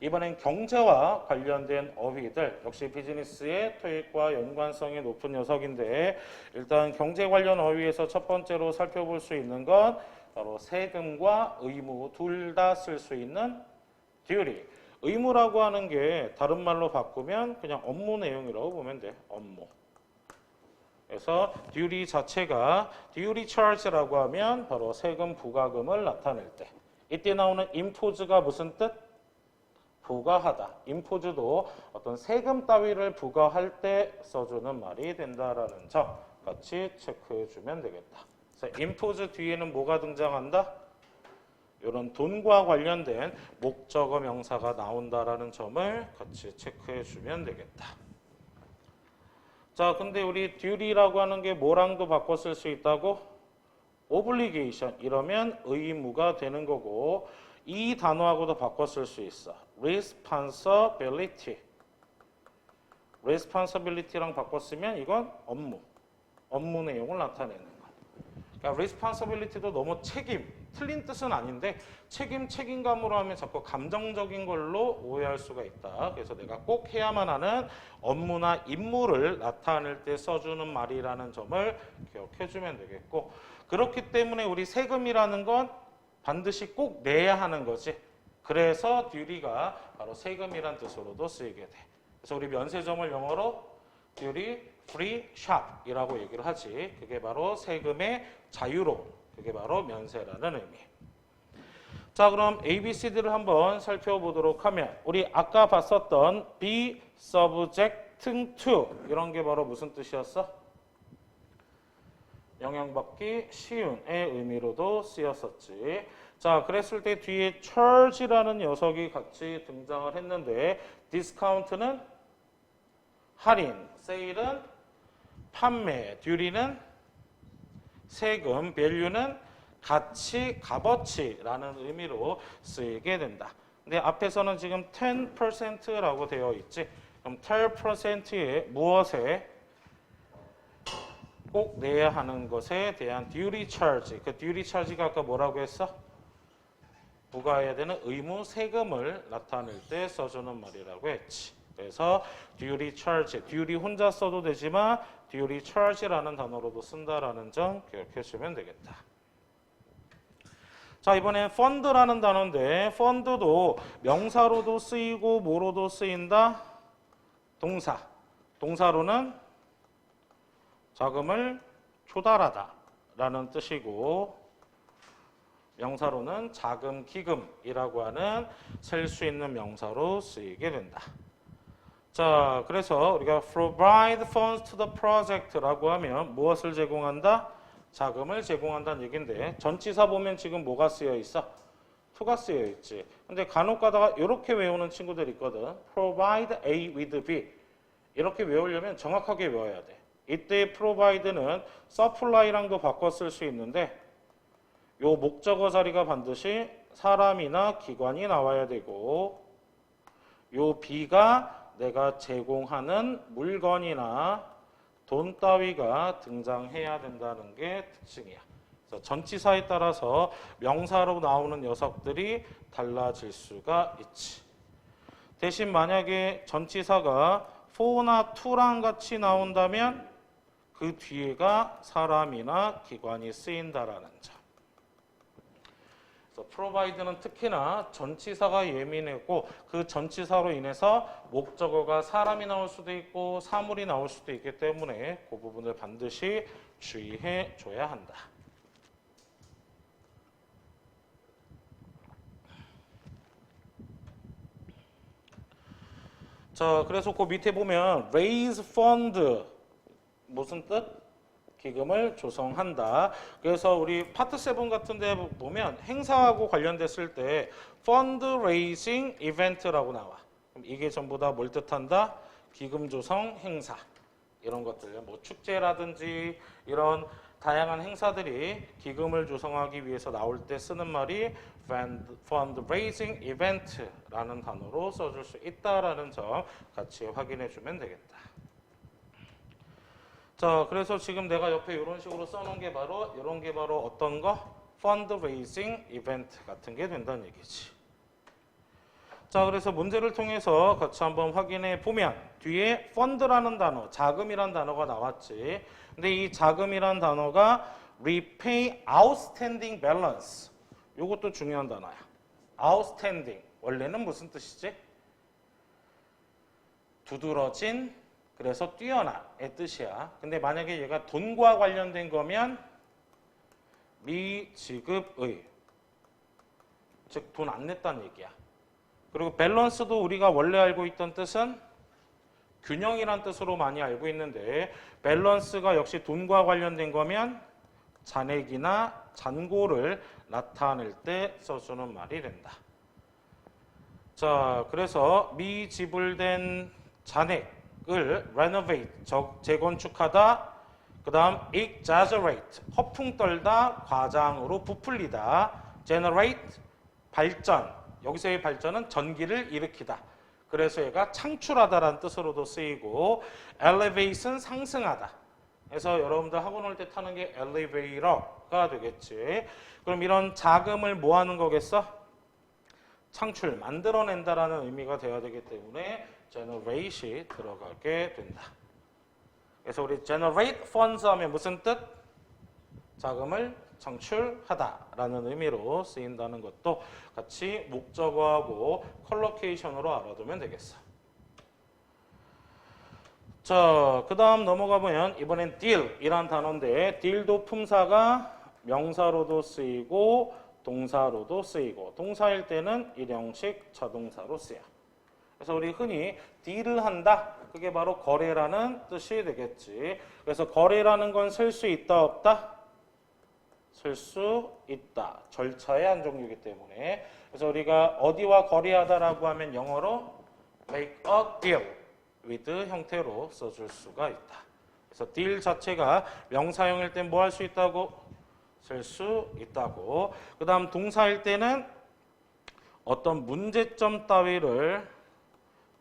이번엔 경제와 관련된 어휘들 역시 비즈니스의 토익과 연관성이 높은 녀석인데 일단 경제 관련 어휘에서 첫 번째로 살펴볼 수 있는 건 바로 세금과 의무 둘 다 쓸 수 있는 duty. 의무라고 하는 게 다른 말로 바꾸면 그냥 업무 내용이라고 보면 돼. 업무. 그래서 duty 자체가 duty charge라고 하면 바로 세금 부과금을 나타낼 때 이때 나오는 impose가 무슨 뜻? 부과하다. impose도 어떤 세금 따위를 부과할 때 써주는 말이 된다라는 점 같이 체크해 주면 되겠다. 그래서 impose 뒤에는 뭐가 등장한다? 이런 돈과 관련된 목적어 명사가 나온다라는 점을 같이 체크해 주면 되겠다. 자, 근데 우리 duty라고 하는 게 뭐랑도 바꿔 쓸 수 있다고? obligation 이러면 의무가 되는 거고 이 단어하고도 바꿔 쓸 수 있어. responsibility. responsibility랑 바꿔 쓰면 이건 업무 내용을 나타내는 거. 그러니까 responsibility도 너무 틀린 뜻은 아닌데 책임감으로 하면 자꾸 감정적인 걸로 오해할 수가 있다. 그래서 내가 꼭 해야만 하는 업무나 임무를 나타낼 때 써주는 말이라는 점을 기억해주면 되겠고 그렇기 때문에 우리 세금이라는 건 반드시 꼭 내야 하는 거지. 그래서 duty가 바로 세금이란 뜻으로도 쓰이게 돼. 그래서 우리 면세점을 영어로 duty free shop이라고 얘기를 하지. 그게 바로 세금의 자유로움. 그게 바로 면세라는 의미. 자, 그럼 ABCD를 한번 살펴보도록 하면 우리 아까 봤었던 be subjecting to 이런 게 바로 무슨 뜻이었어? 영향받기 쉬운의 의미로도 쓰였었지. 자, 그랬을 때 뒤에 charge라는 녀석이 같이 등장을 했는데 discount는 할인, 세일은 판매, duty는 세금, value는 가치, 값어치라는 의미로 쓰이게 된다. 근데 앞에서는 지금 10%라고 되어 있지. 그럼 10%의 무엇에 꼭 내야 하는 것에 대한 duty charge. 그 duty charge가 아까 뭐라고 했어? 부과해야 되는 의무 세금을 나타낼 때 써주는 말이라고 했지. 그래서 duty charge, duty 혼자 써도 되지만 duty charge라는 단어로도 쓴다라는 점 기억해 주면 되겠다. 자, 이번엔 fund라는 단어인데 fund도 명사로도 쓰이고 뭐로도 쓰인다? 동사. 동사로는 자금을 조달하다 라는 뜻이고 명사로는 자금, 기금이라고 하는 셀 수 있는 명사로 쓰이게 된다. 자, 그래서 우리가 provide funds to the project라고 하면 무엇을 제공한다? 자금을 제공한다는 얘기인데 전치사 보면 지금 뭐가 쓰여 있어? to가 쓰여 있지. 근데 간혹 가다가 이렇게 외우는 친구들 있거든. provide A with B. 이렇게 외우려면 정확하게 외워야 돼. 이때 provide는 supply랑도 바꿔 쓸 수 있는데 요 목적어 자리가 반드시 사람이나 기관이 나와야 되고 요 B가 내가 제공하는 물건이나 돈 따위가 등장해야 된다는 게 특징이야. 그래서 전치사에 따라서 명사로 나오는 녀석들이 달라질 수가 있지. 대신 만약에 전치사가 for나 to랑 같이 나온다면 그 뒤에가 사람이나 기관이 쓰인다라는 점. 그래서 provide는 특히나 전치사가 예민하고 그 전치사로 인해서 목적어가 사람이 나올 수도 있고 사물이 나올 수도 있기 때문에 그 부분을 반드시 주의해 줘야 한다. 자, 그래서 그 밑에 보면 raise fund 무슨 뜻? 기금을 조성한다. 그래서 우리 파트 7 같은 데 보면 행사하고 관련됐을 때 fundraising event라고 나와. 그럼 이게 전부 다 뭘 뜻한다? 기금 조성 행사. 이런 것들, 뭐 축제라든지 이런 다양한 행사들이 기금을 조성하기 위해서 나올 때 쓰는 말이 fundraising event라는 단어로 써줄 수 있다라는 점 같이 확인해 주면 되겠다. 자, 그래서 지금 내가 옆에 이런 식으로 써놓은 게 바로 이런 게 바로 어떤 거? fundraising event 같은 게 된다는 얘기지. 자, 그래서 문제를 통해서 같이 한번 확인해 보면 뒤에 fund라는 단어, 자금이란 단어가 나왔지. 근데 이 자금이란 단어가 repay outstanding balance. 이것도 중요한 단어야. outstanding. 원래는 무슨 뜻이지? 두드러진, 그래서 뛰어나의 뜻이야. 근데 만약에 얘가 돈과 관련된 거면 미지급의, 즉 돈 안 냈다는 얘기야. 그리고 밸런스도 우리가 원래 알고 있던 뜻은 균형이란 뜻으로 많이 알고 있는데 밸런스가 역시 돈과 관련된 거면 잔액이나 잔고를 나타낼 때 써주는 말이 된다. 자, 그래서 미지불된 잔액을 renovate, 재건축하다. 그 다음 exaggerate, 허풍 떨다, 과장으로 부풀리다. generate, 발전. 여기서의 발전은 전기를 일으키다. 그래서 얘가 창출하다라는 뜻으로도 쓰이고 elevation, 상승하다. 그래서 여러분들 학원 올 때 타는 게 elevator가 되겠지. 그럼 이런 자금을 뭐 하는 거겠어? 창출, 만들어낸다라는 의미가 되어야 되기 때문에 generate이 들어가게 된다. 그래서 우리 generate funds 하면 무슨 뜻? 자금을 창출하다라는 의미로 쓰인다는 것도 같이 목적어하고 컬로케이션으로 알아두면 되겠어. 자, 그 다음 넘어가 보면 이번엔 deal이란 단어인데 deal도 품사가 명사로도 쓰이고 동사로도 쓰이고 동사일 때는 일형식 자동사로 쓰여. 그래서 우리 흔히 딜을 한다. 그게 바로 거래라는 뜻이 되겠지. 그래서 거래라는 건 쓸 수 있다 없다? 쓸 수 있다. 절차의 한 종류이기 때문에. 그래서 우리가 어디와 거래하다라고 하면 영어로 make a deal with 형태로 써줄 수가 있다. 그래서 deal 자체가 명사형일 땐 뭐 할 수 있다고? 쓸 수 있다고. 그 다음 동사일 때는 어떤 문제점 따위를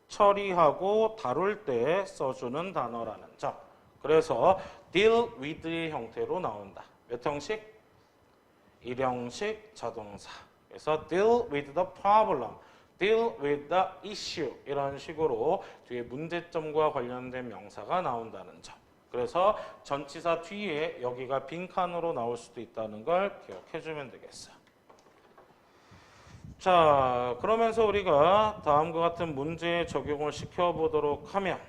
처리하고 다룰 때 써주는 단어라는 점. 그래서 deal with의 형태로 나온다. 몇 형식? 일형식 자동사. 그래서 deal with the problem, deal with the issue 이런 식으로 뒤에 문제점과 관련된 명사가 나온다는 점. 그래서 전치사 뒤에 여기가 빈칸으로 나올 수도 있다는 걸 기억해주면 되겠어. 자, 그러면서 우리가 다음과 같은 문제에 적용을 시켜보도록 하면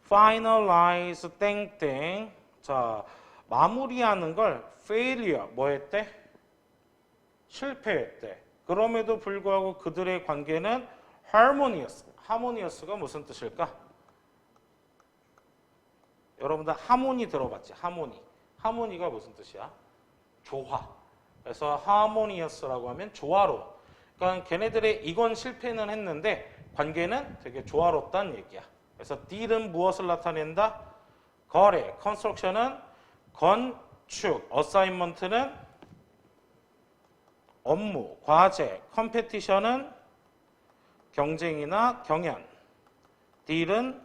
finalize 땡땡. 자, 마무리하는 걸 failure 뭐 했대? 실패했대. 그럼에도 불구하고 그들의 관계는 harmonious. harmonious가 무슨 뜻일까? 여러분들 하모니 들어봤지? 하모니. 하모니가 무슨 뜻이야? 조화. 그래서 harmonious라고 하면 조화로워. 그러니까 걔네들의 이건 실패는 했는데 관계는 되게 조화롭다는 얘기야. 그래서 deal은 무엇을 나타낸다? 거래. construction은 건축. assignment는 업무, 과제. competition은 경쟁이나 경연. deal은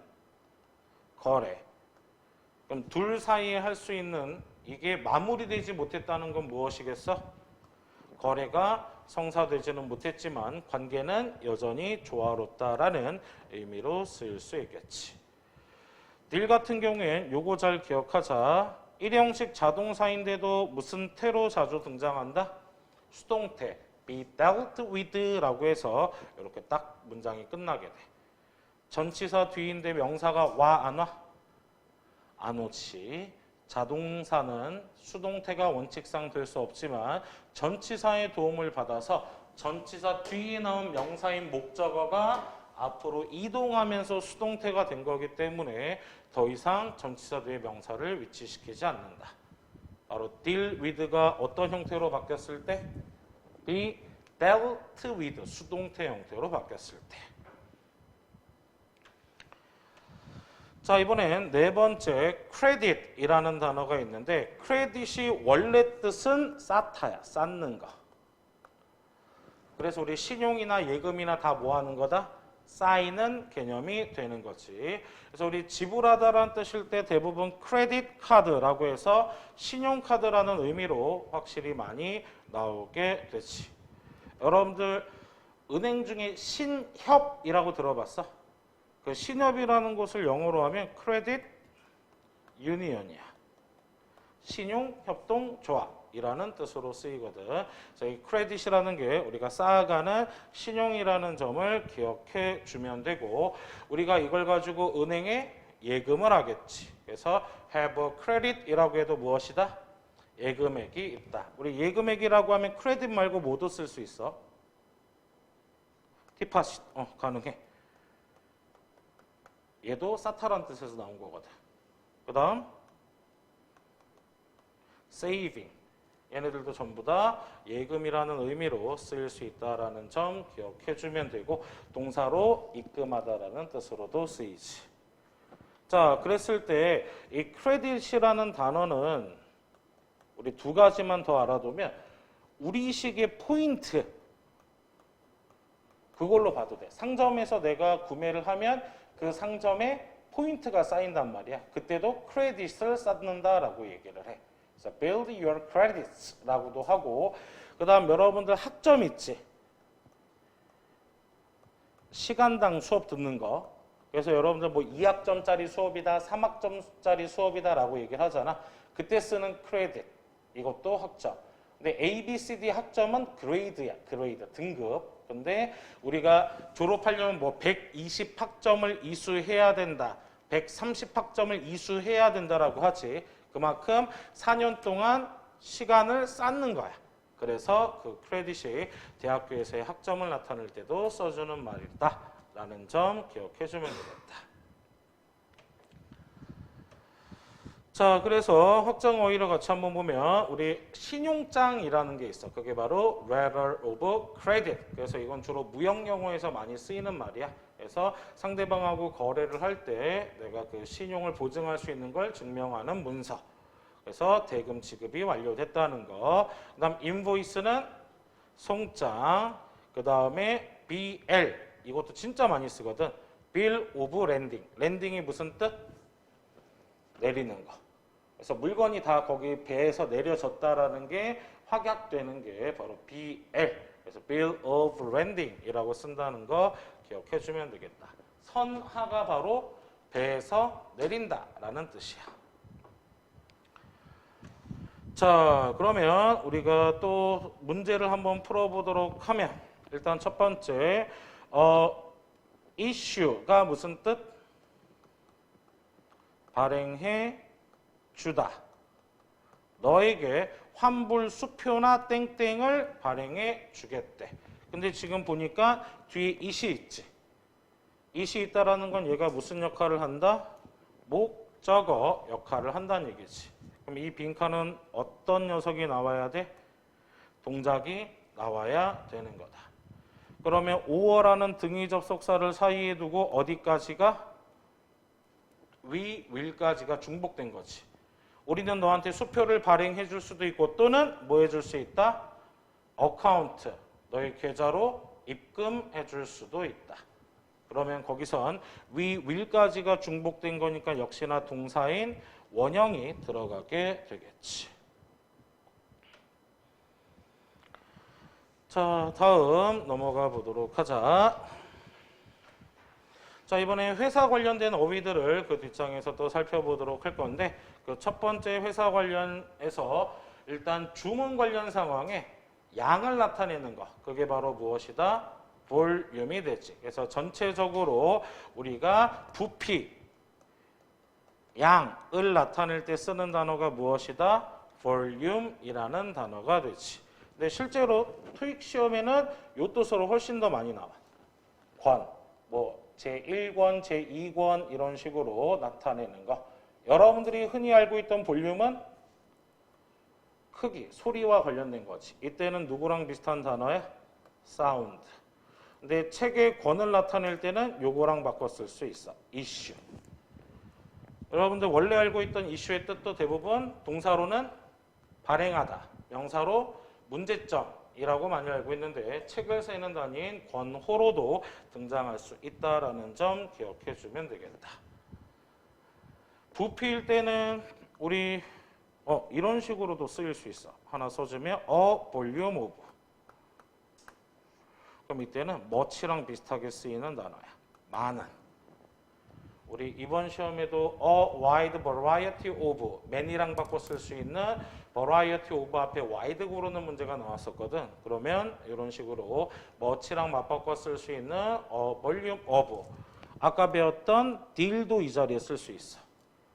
거래. 그럼 둘 사이에 할 수 있는 이게 마무리되지 못했다는 건 무엇이겠어? 거래가 성사되지는 못했지만 관계는 여전히 조화롭다라는 의미로 쓰일 수 있겠지. 딜 같은 경우엔 요거 잘 기억하자. 일형식 자동사인데도 무슨 태로 자주 등장한다? 수동태. be dealt with라고 해서 이렇게 딱 문장이 끝나게 돼. 전치사 뒤인데 명사가 와 안 와? 안 오지. 자동사는 수동태가 원칙상 될 수 없지만 전치사의 도움을 받아서 전치사 뒤에 나온 명사인 목적어가 앞으로 이동하면서 수동태가 된 거기 때문에 더 이상 전치사 뒤에 명사를 위치시키지 않는다. 바로 deal with가 어떤 형태로 바뀌었을 때? be dealt with 수동태 형태로 바뀌었을 때. 자, 이번엔 네 번째 credit이라는 단어가 있는데 credit이 원래 뜻은 쌓다야, 쌓는 거. 그래서 우리 신용이나 예금이나 다 뭐 하는 거다? 쌓이는 개념이 되는 거지. 그래서 우리 지불하다라는 뜻일 때 대부분 크레딧 카드라고 해서 신용카드라는 의미로 확실히 많이 나오게 되지. 여러분들 은행 중에 신협이라고 들어봤어? 그 신협이라는 곳을 영어로 하면 크레딧 유니언이야. 신용협동조합이라는 뜻으로 쓰이거든. 그래서 이 크레딧이라는 게 우리가 쌓아가는 신용이라는 점을 기억해 주면 되고, 우리가 이걸 가지고 은행에 예금을 하겠지. 그래서 have a credit이라고 해도 무엇이다? 예금액이 있다. 우리 예금액이라고 하면 크레딧 말고 뭐도 쓸 수 있어? 디파짓. 가능해. 얘도 쌓다라는 뜻에서 나온 거거든. 그 다음 saving. 얘네들도 전부 다 예금이라는 의미로 쓰일 수 있다라는 점 기억해 주면 되고, 동사로 입금하다라는 뜻으로도 쓰이지. 자, 그랬을 때 이 크레딧이라는 단어는 우리 두 가지만 더 알아두면 우리식의 포인트, 그걸로 봐도 돼. 상점에서 내가 구매를 하면 그 상점에 포인트가 쌓인단 말이야. 그때도 크레딧을 쌓는다라고 얘기를 해. 그래서 build your credits라고도 하고, 그 다음 여러분들 학점 있지? 시간당 수업 듣는 거. 그래서 여러분들 뭐 2학점짜리 수업이다, 3학점짜리 수업이다라고 얘기를 하잖아. 그때 쓰는 크레딧. 이것도 학점. 근데 A, B, C, D 학점은 그레이드야. 그레이드, 등급. 근데 우리가 졸업하려면 뭐 120학점을 이수해야 된다, 130학점을 이수해야 된다라고 하지. 그만큼 4년 동안 시간을 쌓는 거야. 그래서 그 크레딧이 대학교에서의 학점을 나타낼 때도 써주는 말이다 라는 점 기억해 주면 되겠다. 자, 그래서 확정 어휘를 같이 한번 보면 우리 신용장이라는 게 있어. 그게 바로 letter of credit. 그래서 이건 주로 무역 용어에서 많이 쓰이는 말이야. 그래서 상대방하고 거래를 할 때 내가 그 신용을 보증할 수 있는 걸 증명하는 문서. 그래서 대금 지급이 완료됐다는 거. 그다음 인보이스는 송장. 그다음에 BL. 이것도 진짜 많이 쓰거든. bill of landing. 랜딩이 무슨 뜻? 내리는 거. 그래서 물건이 다 거기 배에서 내려졌다라는 게 확약되는 게 바로 BL. 그래서 Bill of Landing이라고 쓴다는 거 기억해 주면 되겠다. 선하가 바로 배에서 내린다라는 뜻이야. 자, 그러면 우리가 또 문제를 한번 풀어보도록 하면, 일단 첫 번째 issue가 무슨 뜻? 발행해 주다. 너에게 환불 수표나 땡땡을 발행해 주겠대. 근데 지금 보니까 뒤에 it이 있지. it이 있다라는 건 얘가 무슨 역할을 한다? 목적어 역할을 한다는 얘기지. 그럼 이 빈칸은 어떤 녀석이 나와야 돼? 동작이 나와야 되는 거다. 그러면 5월라는 등위 접속사를 사이에 두고 어디까지가? will까지가 중복된 거지. 우리는 너한테 수표를 발행해 줄 수도 있고, 또는 뭐 해줄 수 있다? 어카운트, 너의 계좌로 입금해 줄 수도 있다. 그러면 거기선 will까지가 중복된 거니까 역시나 동사인 원형이 들어가게 되겠지. 자, 다음 넘어가 보도록 하자. 자, 이번에 회사 관련된 어휘들을 그 뒷장에서 또 살펴보도록 할 건데, 그 첫 번째 회사 관련해서 일단 주문 관련 상황에 양을 나타내는 거, 그게 바로 무엇이다? 볼륨이 되지. 그래서 전체적으로 우리가 부피, 양을 나타낼 때 쓰는 단어가 무엇이다? 볼륨이라는 단어가 되지. 근데 실제로 토익 시험에는 요 뜻으로 훨씬 더 많이 나와. 뭐 제1권, 제2권 이런 식으로 나타내는 거. 여러분들이 흔히 알고 있던 볼륨은 크기, 소리와 관련된 거지. 이때는 누구랑 비슷한 단어야? 사운드. 근데 책의 권을 나타낼 때는 요거랑 바꿔 쓸 수 있어. 이슈. 여러분들 원래 알고 있던 이슈의 뜻도 대부분 동사로는 발행하다, 명사로 문제점이라고 많이 알고 있는데 책을 쓰는 단위인 권호로도 등장할 수 있다라는 점 기억해 주면 되겠다. 부피일 때는 우리 이런 식으로도 쓰일 수 있어. 하나 써주면 volume of. 그럼 이때는 much랑 비슷하게 쓰이는 단어야. 많은. 우리 이번 시험에도 a wide variety of many랑 바꿔 쓸 수 있는 variety of 앞에 wide 고르는 문제가 나왔었거든. 그러면 이런 식으로 much랑 맞바꿔 쓸 수 있는 volume of. 아까 배웠던 deal도 이 자리에 쓸 수 있어.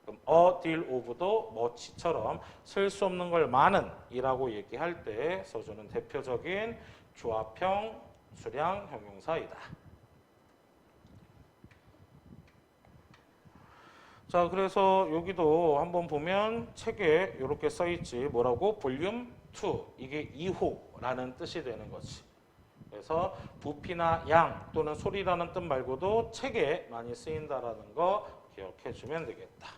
그럼 a deal of도 much처럼 쓸 수 없는 걸 많은 이라고 얘기할 때 써주는 대표적인 조합형 수량 형용사이다. 자, 그래서 여기도 한번 보면 책에 이렇게 써 있지. 뭐라고? 볼륨 2. 이게 2호라는 뜻이 되는 거지. 그래서 부피나 양 또는 소리라는 뜻 말고도 책에 많이 쓰인다라는 거 기억해 주면 되겠다.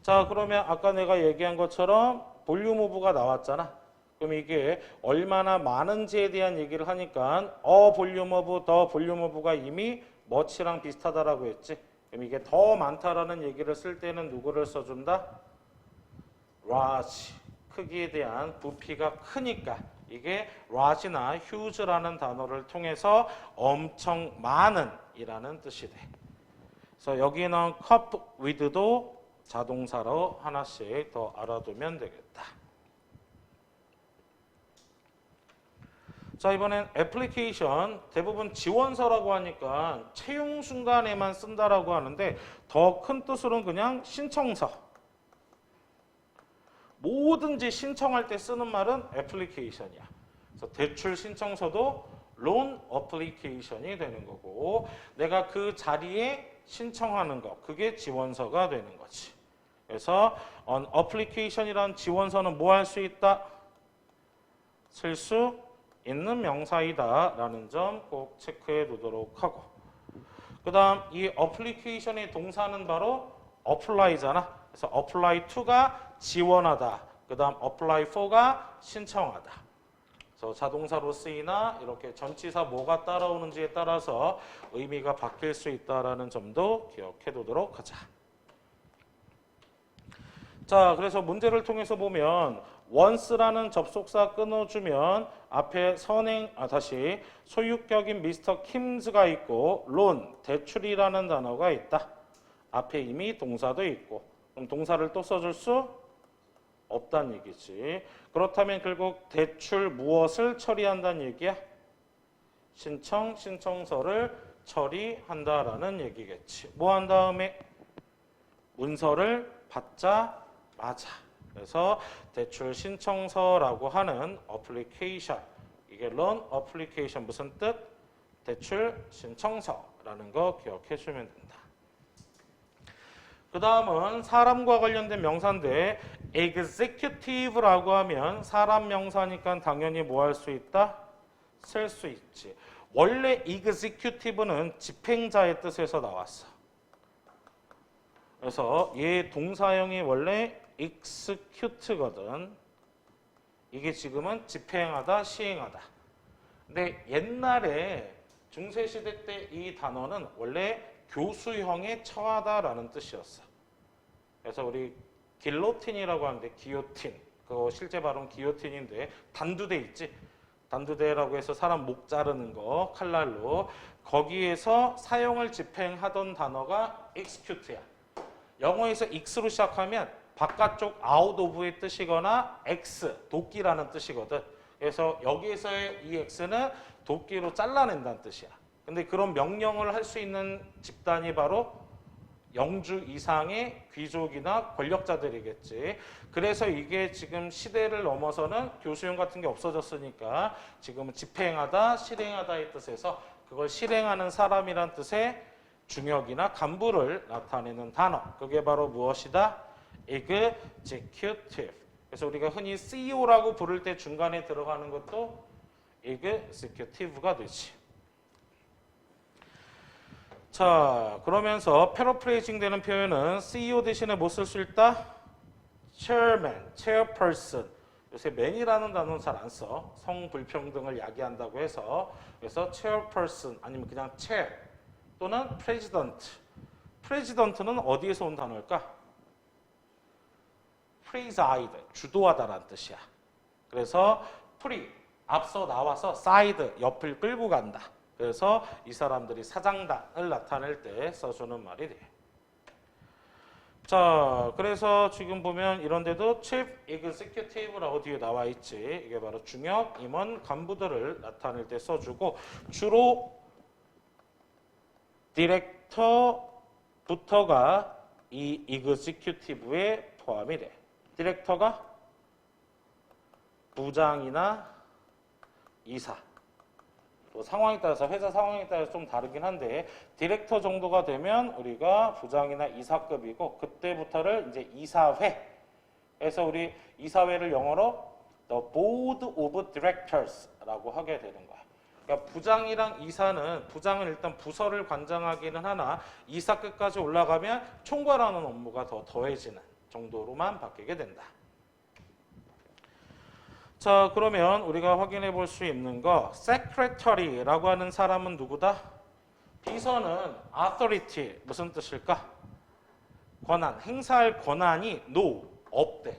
자, 그러면 아까 내가 얘기한 것처럼 볼륨 오브가 나왔잖아. 그럼 이게 얼마나 많은지에 대한 얘기를 하니까 볼륨 오브, 더 볼륨 오브가 이미 much랑 비슷하다라고 했지. 그럼 이게 더 많다라는 얘기를 쓸 때는 누구를 써준다? large. 크기에 대한 부피가 크니까 이게 large나 huge라는 단어를 통해서 엄청 많은 이라는 뜻이 돼. 그래서 여기는 cope with도 자동사로 하나씩 더 알아두면 되겠다. 자, 이번엔 애플리케이션. 대부분 지원서라고 하니까 채용 순간에만 쓴다라고 하는데 더 큰 뜻으로는 그냥 신청서. 뭐든지 신청할 때 쓰는 말은 애플리케이션이야. 그래서 대출 신청서도 loan application이 되는 거고 내가 그 자리에 신청하는 거, 그게 지원서가 되는 거지. 그래서 an application이란 지원서는 뭐 할 수 있다? 쓸 수 있는 명사이다 라는 점 꼭 체크해 두도록 하고 그 다음 이 application의 동사는 바로 apply잖아. 그래서 apply to가 지원하다. 그 다음 apply for가 신청하다. 그래서 자동사로 쓰이나 이렇게 전치사 뭐가 따라오는지에 따라서 의미가 바뀔 수 있다라는 점도 기억해 두도록 하자. 자, 그래서 문제를 통해서 보면 once라는 접속사 끊어주면 앞에 다시 소유격인 미스터 킴즈가 있고 loan, 대출이라는 단어가 있다. 앞에 이미 동사도 있고 그럼 동사를 또 써줄 수 없다는 얘기지. 그렇다면 결국 대출 무엇을 처리한다는 얘기야? 신청서를 처리한다라는 얘기겠지. 뭐 한 다음에 문서를 받자마자. 그래서 대출 신청서라고 하는 어플리케이션. 이게 loan application 무슨 뜻? 대출 신청서라는 거 기억해 주면 된다. 그 다음은 사람과 관련된 명사인데 executive라고 하면 사람 명사니까 당연히 뭐 할 수 있다? 쓸 수 있지. 원래 executive는 집행자의 뜻에서 나왔어. 그래서 얘 동사형이 원래 execute거든. 이게 지금은 집행하다, 시행하다. 근데 옛날에 중세시대 때 이 단어는 원래 교수형에 처하다라는 뜻이었어. 그래서 우리 길로틴이라고 하는데 기요틴, 그거 실제 발음 기요틴인데 단두대 있지? 단두대라고 해서 사람 목 자르는 거 칼날로 거기에서 사용을 집행하던 단어가 execute야. 영어에서 x로 시작하면 바깥쪽 out of의 뜻이거나 x, 도끼라는 뜻이거든. 그래서 여기에서의 이 x는 도끼로 잘라낸다는 뜻이야. 근데 그런 명령을 할 수 있는 집단이 바로 영주 이상의 귀족이나 권력자들이겠지. 그래서 이게 지금 시대를 넘어서는 교수형 같은 게 없어졌으니까 지금은 집행하다, 실행하다의 뜻에서 그걸 실행하는 사람이란 뜻의 중역이나 간부를 나타내는 단어. 그게 바로 무엇이다? executive. 그래서 우리가 흔히 CEO라고 부를 때 중간에 들어가는 것도 executive가 되지. 자, 그러면서 패러프레이징 되는 표현은 CEO 대신에 뭐 쓸 수 있다? chairman, chairperson. 요새 man이라는 단어는 잘 안 써. 성불평등을 야기한다고 해서. 그래서 chairperson 아니면 그냥 chair 또는 president. president는 어디에서 온 단어일까? preside, 주도하다라는 뜻이야. 그래서 앞서 나와서 side, 옆을 끌고 간다. 그래서 이 사람들이 사장단을 나타낼 때 써주는 말이 돼. 자, 그래서 지금 보면 이런 데도 Chief Executive라고 뒤에 나와 있지. 이게 바로 중역, 임원, 간부들을 나타낼 때 써주고 주로 디렉터부터가 이 Executive에 포함이 돼. 디렉터가 부장이나 이사. 또 상황에 따라서 회사 상황에 따라서 좀 다르긴 한데 디렉터 정도가 되면 우리가 부장이나 이사급이고 그때부터를 이제 이사회에서 우리 이사회를 영어로 The Board of Directors라고 하게 되는 거야. 그러니까 부장이랑 이사는 부장은 일단 부서를 관장하기는 하나 이사급까지 올라가면 총괄하는 업무가 더 더해지는 정도로만 바뀌게 된다. 자, 그러면 우리가 확인해 볼 수 있는 거 secretary라고 하는 사람은 누구다? 비서는 authority 무슨 뜻일까? 권한, 행사할 권한이 없대.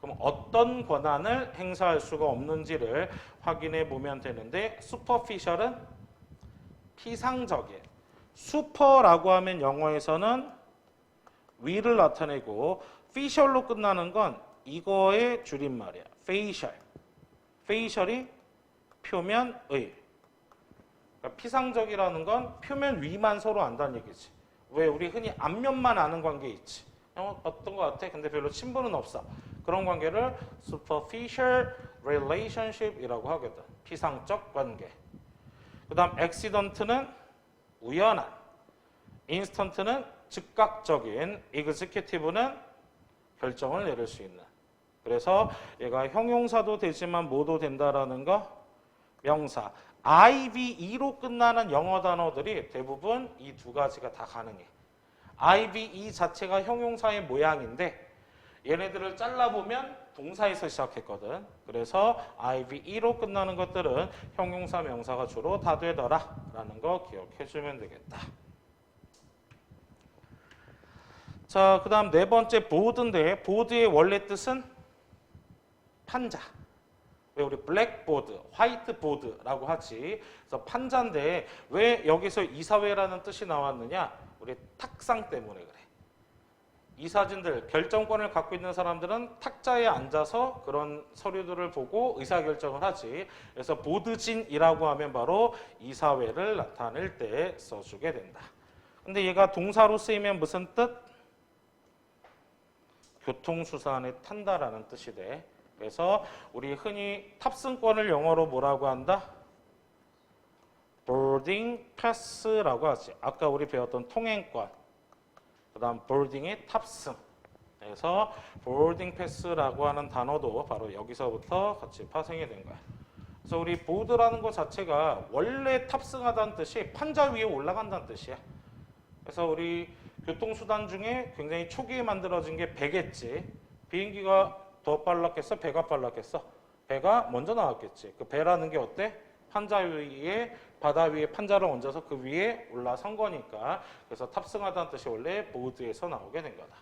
그럼 어떤 권한을 행사할 수가 없는지를 확인해 보면 되는데 superficial은 피상적인. super라고 하면 영어에서는 위를 나타내고 facial로 끝나는 건 이거의 줄임말이야. facial. 페이셜이 표면의. 그러니까 피상적이라는 건 표면 위만 서로 안다는 얘기지. 왜 우리 흔히 앞면만 아는 관계 있지. 어떤 것 같아? 근데 별로 친분은 없어. 그런 관계를 superficial relationship이라고 하거든. 피상적 관계. 그 다음 accident는 우연한. instant는 즉각적인. executive는 결정을 내릴 수 있는. 그래서 얘가 형용사도 되지만 뭐도 된다라는 거? 명사. IVE로 끝나는 영어 단어들이 대부분 이 두 가지가 다 가능해. IVE 자체가 형용사의 모양인데 얘네들을 잘라보면 동사에서 시작했거든. 그래서 IVE로 끝나는 것들은 형용사, 명사가 주로 다 되더라 라는 거 기억해주면 되겠다. 자, 그 다음 네 번째 보드인데 보드의 원래 뜻은 판자. 왜 우리 블랙보드, 화이트보드라고 하지. 그래서 판자인데 왜 여기서 이사회라는 뜻이 나왔느냐? 우리 탁상 때문에 그래. 이사진들, 결정권을 갖고 있는 사람들은 탁자에 앉아서 그런 서류들을 보고 의사결정을 하지. 그래서 보드진이라고 하면 바로 이사회를 나타낼 때 써주게 된다. 근데 얘가 동사로 쓰이면 무슨 뜻? 교통수단에 탄다라는 뜻이 돼. 그래서 우리 흔히 탑승권을 영어로 뭐라고 한다? boarding pass라고 하지. 아까 우리 배웠던 통행권. 그 다음 boarding의 탑승. 그래서 boarding pass라고 하는 단어도 바로 여기서부터 같이 파생이 된 거야. 그래서 우리 보드라는 것 자체가 원래 탑승하다는 뜻이 판자 위에 올라간다는 뜻이야. 그래서 우리 교통수단 중에 굉장히 초기에 만들어진 게 배겠지. 비행기가 더 빨랐겠어? 배가 빨랐겠어? 배가 먼저 나왔겠지. 그 배라는 게 어때? 판자 위에, 바다 위에 판자를 얹어서 그 위에 올라선 거니까. 그래서 탑승하다는 뜻이 원래 보드에서 나오게 된 거다.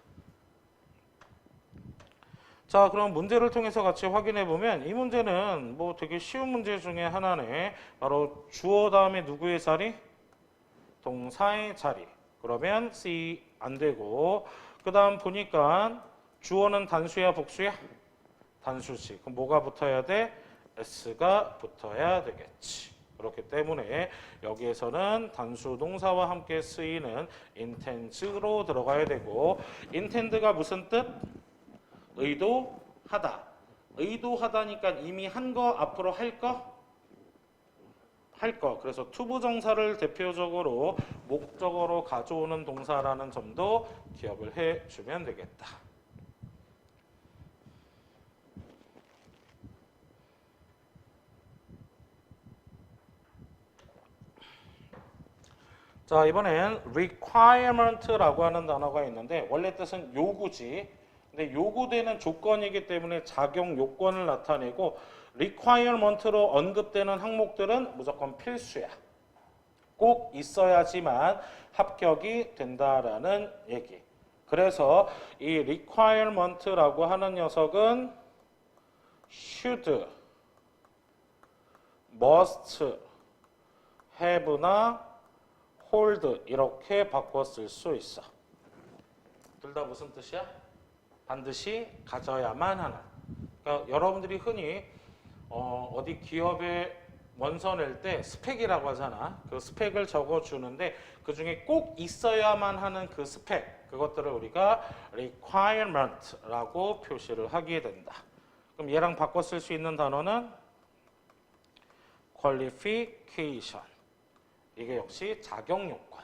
자, 그럼 문제를 통해서 같이 확인해 보면 이 문제는 뭐 되게 쉬운 문제 중에 하나네. 바로 주어 다음에 누구의 자리? 동사의 자리. 그러면 C 안 되고 그 다음 보니까 주어는 단수야 복수야? 단수지. 그럼 뭐가 붙어야 돼? S가 붙어야 되겠지. 그렇기 때문에 여기에서는 단수 동사와 함께 쓰이는 intend로 들어가야 되고 intend가 무슨 뜻? 의도하다. 의도하다니까 이미 한 거 앞으로 할 거? 할 거. 그래서 투부정사를 대표적으로 목적어로 가져오는 동사라는 점도 기억을 해주면 되겠다. 자, 이번엔 requirement라고 하는 단어가 있는데 원래 뜻은 요구지. 근데 요구되는 조건이기 때문에 작용 요건을 나타내고 requirement로 언급되는 항목들은 무조건 필수야. 꼭 있어야지만 합격이 된다라는 얘기. 그래서 이 requirement라고 하는 녀석은 should, must, have나 hold 이렇게 바꿔 쓸 수 있어. 둘 다 무슨 뜻이야? 반드시 가져야만 하는. 그러니까 여러분들이 흔히 어디 기업에 원서 낼 때 스펙이라고 하잖아. 그 스펙을 적어주는데 그 중에 꼭 있어야만 하는 그 스펙, 그것들을 우리가 requirement라고 표시를 하게 된다. 그럼 얘랑 바꿔 쓸 수 있는 단어는 qualification. 이게 역시 자격 요건.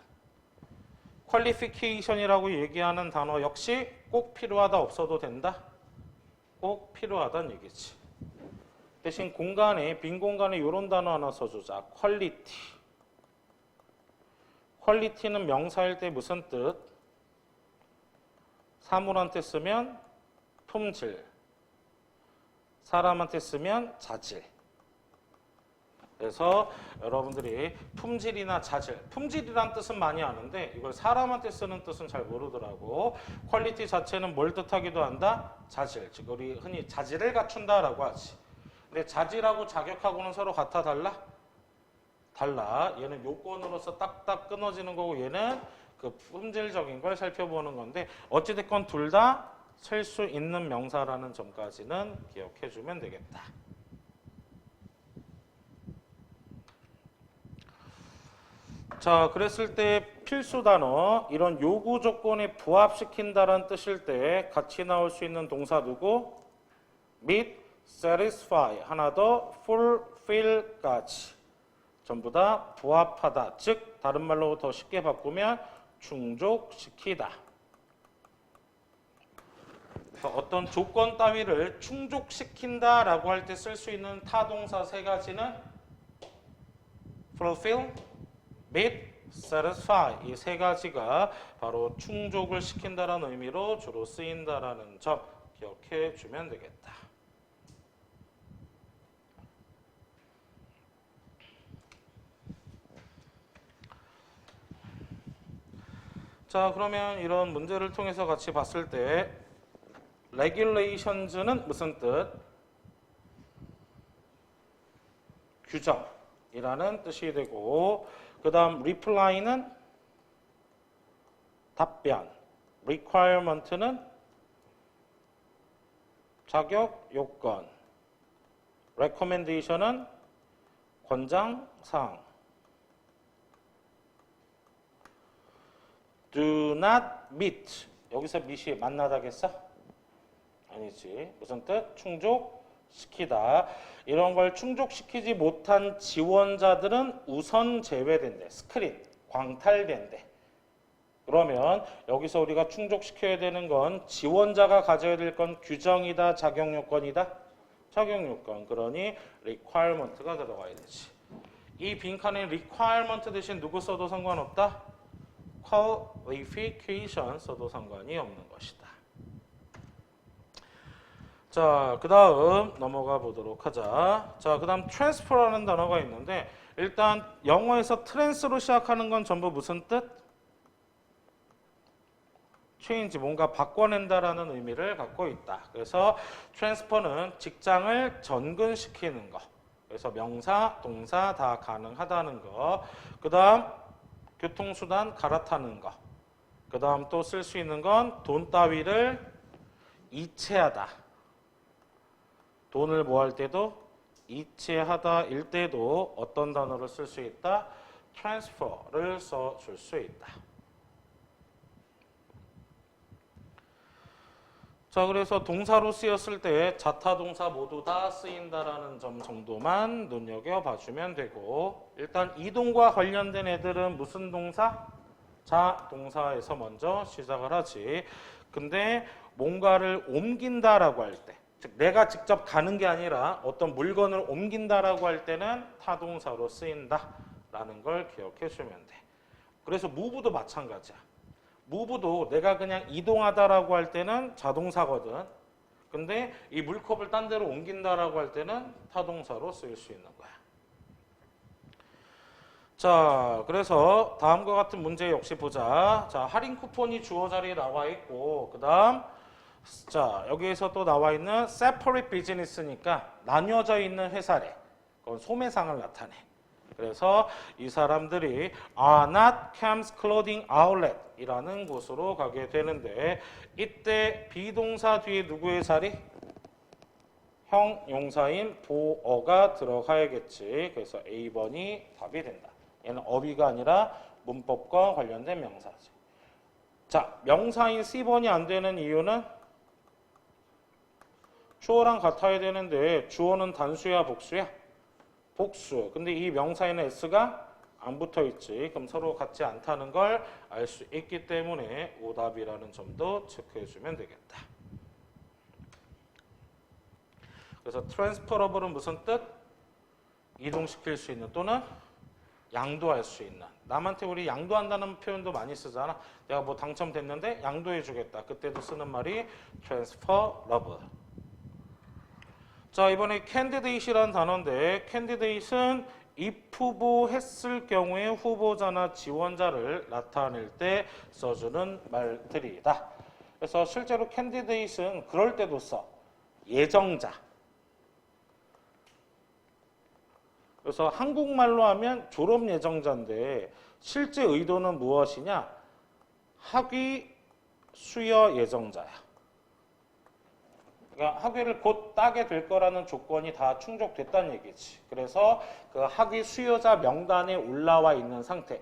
qualification이라고 얘기하는 단어 역시 꼭 필요하다 없어도 된다? 꼭 필요하다는 얘기지. 대신 공간에 빈 공간에 이런 단어 하나 써주자. quality. quality는 명사일 때 무슨 뜻? 사물한테 쓰면 품질, 사람한테 쓰면 자질. 그래서 여러분들이 품질이나 자질, 품질이란 뜻은 많이 아는데 이걸 사람한테 쓰는 뜻은 잘 모르더라고. 퀄리티 자체는 뭘 뜻하기도 한다? 자질. 즉 우리 흔히 자질을 갖춘다라고 하지. 근데 자질하고 자격하고는 서로 같아 달라? 달라. 얘는 요건으로서 딱딱 끊어지는 거고 얘는 그 품질적인 걸 살펴보는 건데 어찌됐건 둘 다 쓸 수 있는 명사라는 점까지는 기억해 주면 되겠다. 자, 그랬을 때 필수 단어, 이런 요구 조건에 부합시킨다라는 뜻일 때 같이 나올 수 있는 동사 누구? meet, satisfy, 하나 더 fulfill까지 전부 다 부합하다. 즉 다른 말로 더 쉽게 바꾸면 충족시키다. 어떤 조건 따위를 충족시킨다라고 할 때 쓸 수 있는 타동사 세 가지는 fulfill, meet, satisfy 이 세 가지가 바로 충족을 시킨다라는 의미로 주로 쓰인다라는 점 기억해 주면 되겠다. 자, 그러면 이런 문제를 통해서 같이 봤을 때 regulations는 무슨 뜻? 규정이라는 뜻이 되고 그 다음 reply는 답변, requirement는 자격 요건, recommendation은 권장사항, do not meet 여기서 meet이 만나다겠어? 아니지. 무슨 뜻? 충족시키다. 이런 걸 충족시키지 못한 지원자들은 우선 제외된대. 스크린, 광탈된대. 그러면 여기서 우리가 충족시켜야 되는 건 지원자가 가져야 될 건 규정이다, 작용요건이다? 작용요건. 그러니 requirement가 들어가야 되지. 이 빈칸에 requirement 대신 누구 써도 상관없다? qualification 써도 상관이 없는 것이다. 자, 그 다음 넘어가 보도록 하자. 자, 그 다음 transfer라는 단어가 있는데 일단 영어에서 trans로 시작하는 건 전부 무슨 뜻? change, 뭔가 바꿔낸다라는 의미를 갖고 있다. 그래서 transfer는 직장을 전근시키는 거. 그래서 명사, 동사 다 가능하다는 거. 그 다음 교통수단 갈아타는 거. 그 다음 또 쓸 수 있는 건 돈 따위를 이체하다. 돈을 뭐 할 때도 이체하다 일 때도 어떤 단어를 쓸 수 있다? transfer를 써줄 수 있다. 자, 그래서 동사로 쓰였을 때 자타 동사 모두 다 쓰인다라는 점 정도만 눈여겨봐 주면 되고, 일단 이동과 관련된 애들은 무슨 동사? 자, 동사에서 먼저 시작을 하지. 근데 뭔가를 옮긴다라고 할 때, 즉 내가 직접 가는 게 아니라 어떤 물건을 옮긴다라고 할 때는 타동사로 쓰인다라는 걸 기억해 주면 돼. 그래서 move도 마찬가지야. move도 내가 그냥 이동하다라고 할 때는 자동사거든. 근데 이 물컵을 딴 데로 옮긴다라고 할 때는 타동사로 쓰일 수 있는 거야. 자, 그래서 다음과 같은 문제 역시 보자. 자, 할인 쿠폰이 주어 자리에 나와 있고, 그 다음, 자, 여기에서 또 나와 있는 separate business니까 나뉘어져 있는 회사래. 그건 소매상을 나타내. 그래서 이 사람들이 are not Cam's Clothing Outlet 이라는 곳으로 가게 되는데, 이때 비동사 뒤에 누구의 자리? 형용사인 보어가 들어가야겠지. 그래서 A번이 답이 된다. 얘는 어휘가 아니라 문법과 관련된 명사지. 자, 명사인 C번이 안 되는 이유는 주어랑 같아야 되는데 주어는 단수야 복수야? 복수. 근데 이 명사에는 S가 안 붙어 있지. 그럼 서로 같지 않다는 걸 알 수 있기 때문에 오답이라는 점도 체크해 주면 되겠다. 그래서 transferable은 무슨 뜻? 이동시킬 수 있는 또는 양도할 수 있는. 남한테 우리 양도한다는 표현도 많이 쓰잖아. 내가 뭐 당첨됐는데 양도해 주겠다. 그때도 쓰는 말이 transferable. 자, 이번에 candidate이라는 단어인데, candidate은 입후보했을 경우에 후보자나 지원자를 나타낼 때 써주는 말들이다. 그래서 실제로 candidate은 그럴 때도 써. 예정자. 그래서 한국말로 하면 졸업 예정자인데 실제 의도는 무엇이냐? 학위 수여 예정자야. 그러니까 학위를 곧 따게 될 거라는 조건이 다 충족됐다는 얘기지. 그래서 그 학위 수여자 명단에 올라와 있는 상태.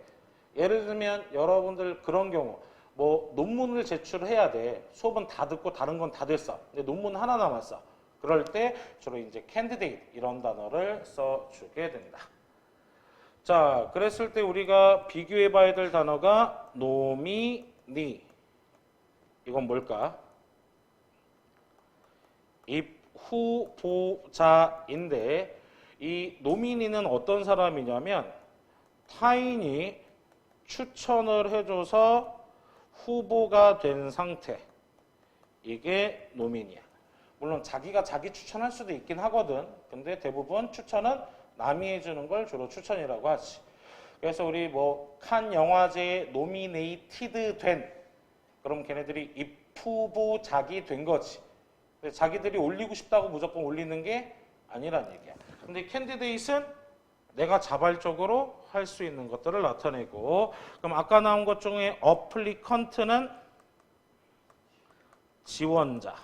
예를 들면 여러분들 그런 경우 뭐 논문을 제출해야 돼. 수업은 다 듣고 다른 건 다 됐어. 근데 논문 하나 남았어. 그럴 때 주로 이제 candidate 이런 단어를 써주게 된다. 자, 그랬을 때 우리가 비교해 봐야 될 단어가 노미니. 이건 뭘까? 입후보자인데 이 노미니는 어떤 사람이냐면 타인이 추천을 해줘서 후보가 된 상태. 이게 노미니야. 물론 자기가 자기 추천할 수도 있긴 하거든. 근데 대부분 추천은 남이 해주는 걸 주로 추천이라고 하지. 그래서 우리 뭐 칸 영화제에 노미네이티드 된, 그럼 걔네들이 입후보작이 된 거지. 근데 자기들이 올리고 싶다고 무조건 올리는 게 아니란 얘기야. 근데 캔디데이트는 내가 자발적으로 할 수 있는 것들을 나타내고, 그럼 아까 나온 것 중에 어플리컨트는 지원자.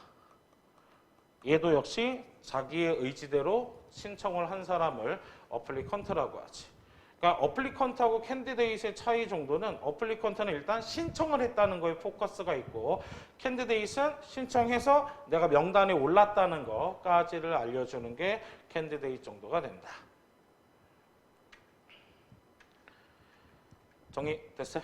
얘도 역시 자기의 의지대로 신청을 한 사람을 어플리컨트라고 하지. 그러니까 어플리컨트하고 캔디데이트의 차이 정도는, 어플리컨트는 일단 신청을 했다는 거에 포커스가 있고, 캔디데이트는 신청해서 내가 명단에 올랐다는 거까지를 알려주는 게 캔디데이트 정도가 된다. 정리됐어요?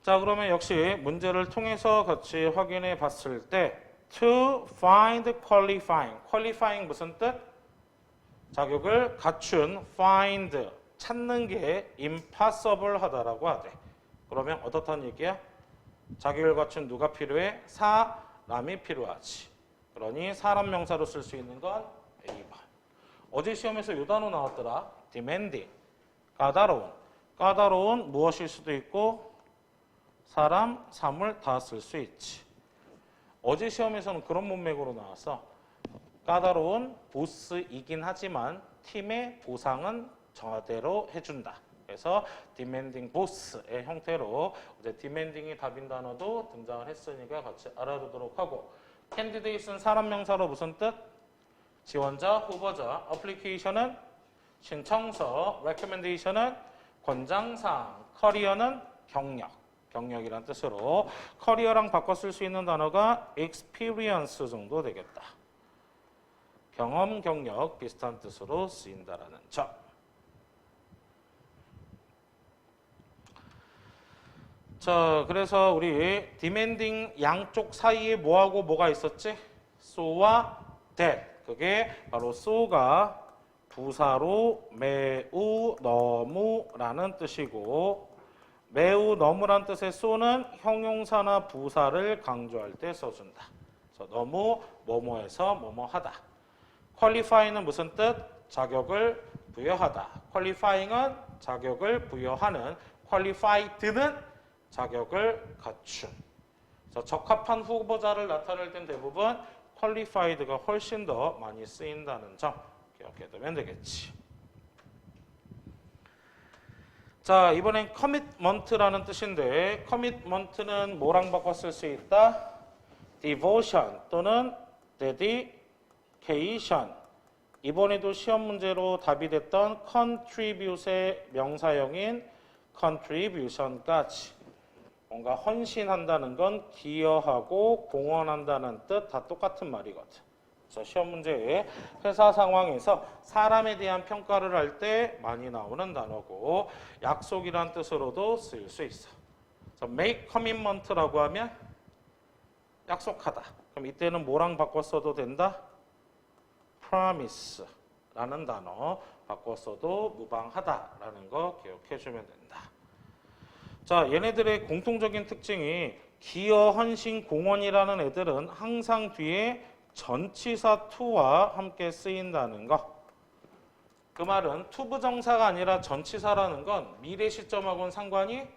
자, 그러면 역시 문제를 통해서 같이 확인해 봤을 때 to find qualifying. qualifying 무슨 뜻? 자격을 갖춘 find 찾는 게 impossible 하다라고 하대. 그러면 어떻다는 얘기야? 자격을 갖춘 누가 필요해? 사람이 필요하지. 그러니 사람 명사로 쓸 수 있는 건 A번. 어제 시험에서 이 단어 나왔더라. demanding. 까다로운. 까다로운 무엇일 수도 있고 사람, 사물 다 쓸 수 있지. 어제 시험에서는 그런 문맥으로 나왔어. 까다로운 보스이긴 하지만 팀의 보상은 저대로 해준다. 그래서 demanding boss의 형태로 이제 demanding이 답인 단어도 등장을 했으니까 같이 알아두도록 하고, candidate는 사람 명사로 무슨 뜻? 지원자, 후보자. application은 신청서, recommendation은 권장사항, 커리어는 경력. 경력이란 뜻으로 커리어랑 바꿔 쓸 수 있는 단어가 experience 정도 되겠다. 경험, 경력 비슷한 뜻으로 쓰인다라는 점. 자, 그래서 우리 demanding 양쪽 사이에 뭐하고 뭐가 있었지? so와 that. 그게 바로 so가 부사로 매우 너무라는 뜻이고 매우 너무란 뜻의 so는 형용사나 부사를 강조할 때 써준다. 그래서 너무 뭐뭐해서 뭐뭐하다. qualify는 무슨 뜻? 자격을 부여하다. qualifying은 자격을 부여하는, qualified는 자격을 갖춘. 그래서 적합한 후보자를 나타낼 땐 대부분 qualified가 훨씬 더 많이 쓰인다는 점 기억해두면 되겠지. 자, 이번엔 commitment라는 뜻인데 commitment는 뭐랑 바꿔 쓸 수 있다? devotion 또는 dedication. 이번에도 시험 문제로 답이 됐던 contribute의 명사형인 contribution까지. 뭔가 헌신한다는 건 기여하고 공헌한다는 뜻 다 똑같은 말이거든. 그래서 시험 문제에 회사 상황에서 사람에 대한 평가를 할 때 많이 나오는 단어고 약속이란 뜻으로도 쓰일 수 있어. 그래서 make commitment라고 하면 약속하다. 그럼 이때는 뭐랑 바꿔 써도 된다? promise라는 단어 바꿔 써도 무방하다라는 거 기억해 주면 된다. 자, 얘네들의 공통적인 특징이 기여, 헌신, 공헌이라는 애들은 항상 뒤에 전치사 to와 함께 쓰인다는 거. 그 말은 투부정사가 아니라 전치사라는 건 미래 시점하고는 상관이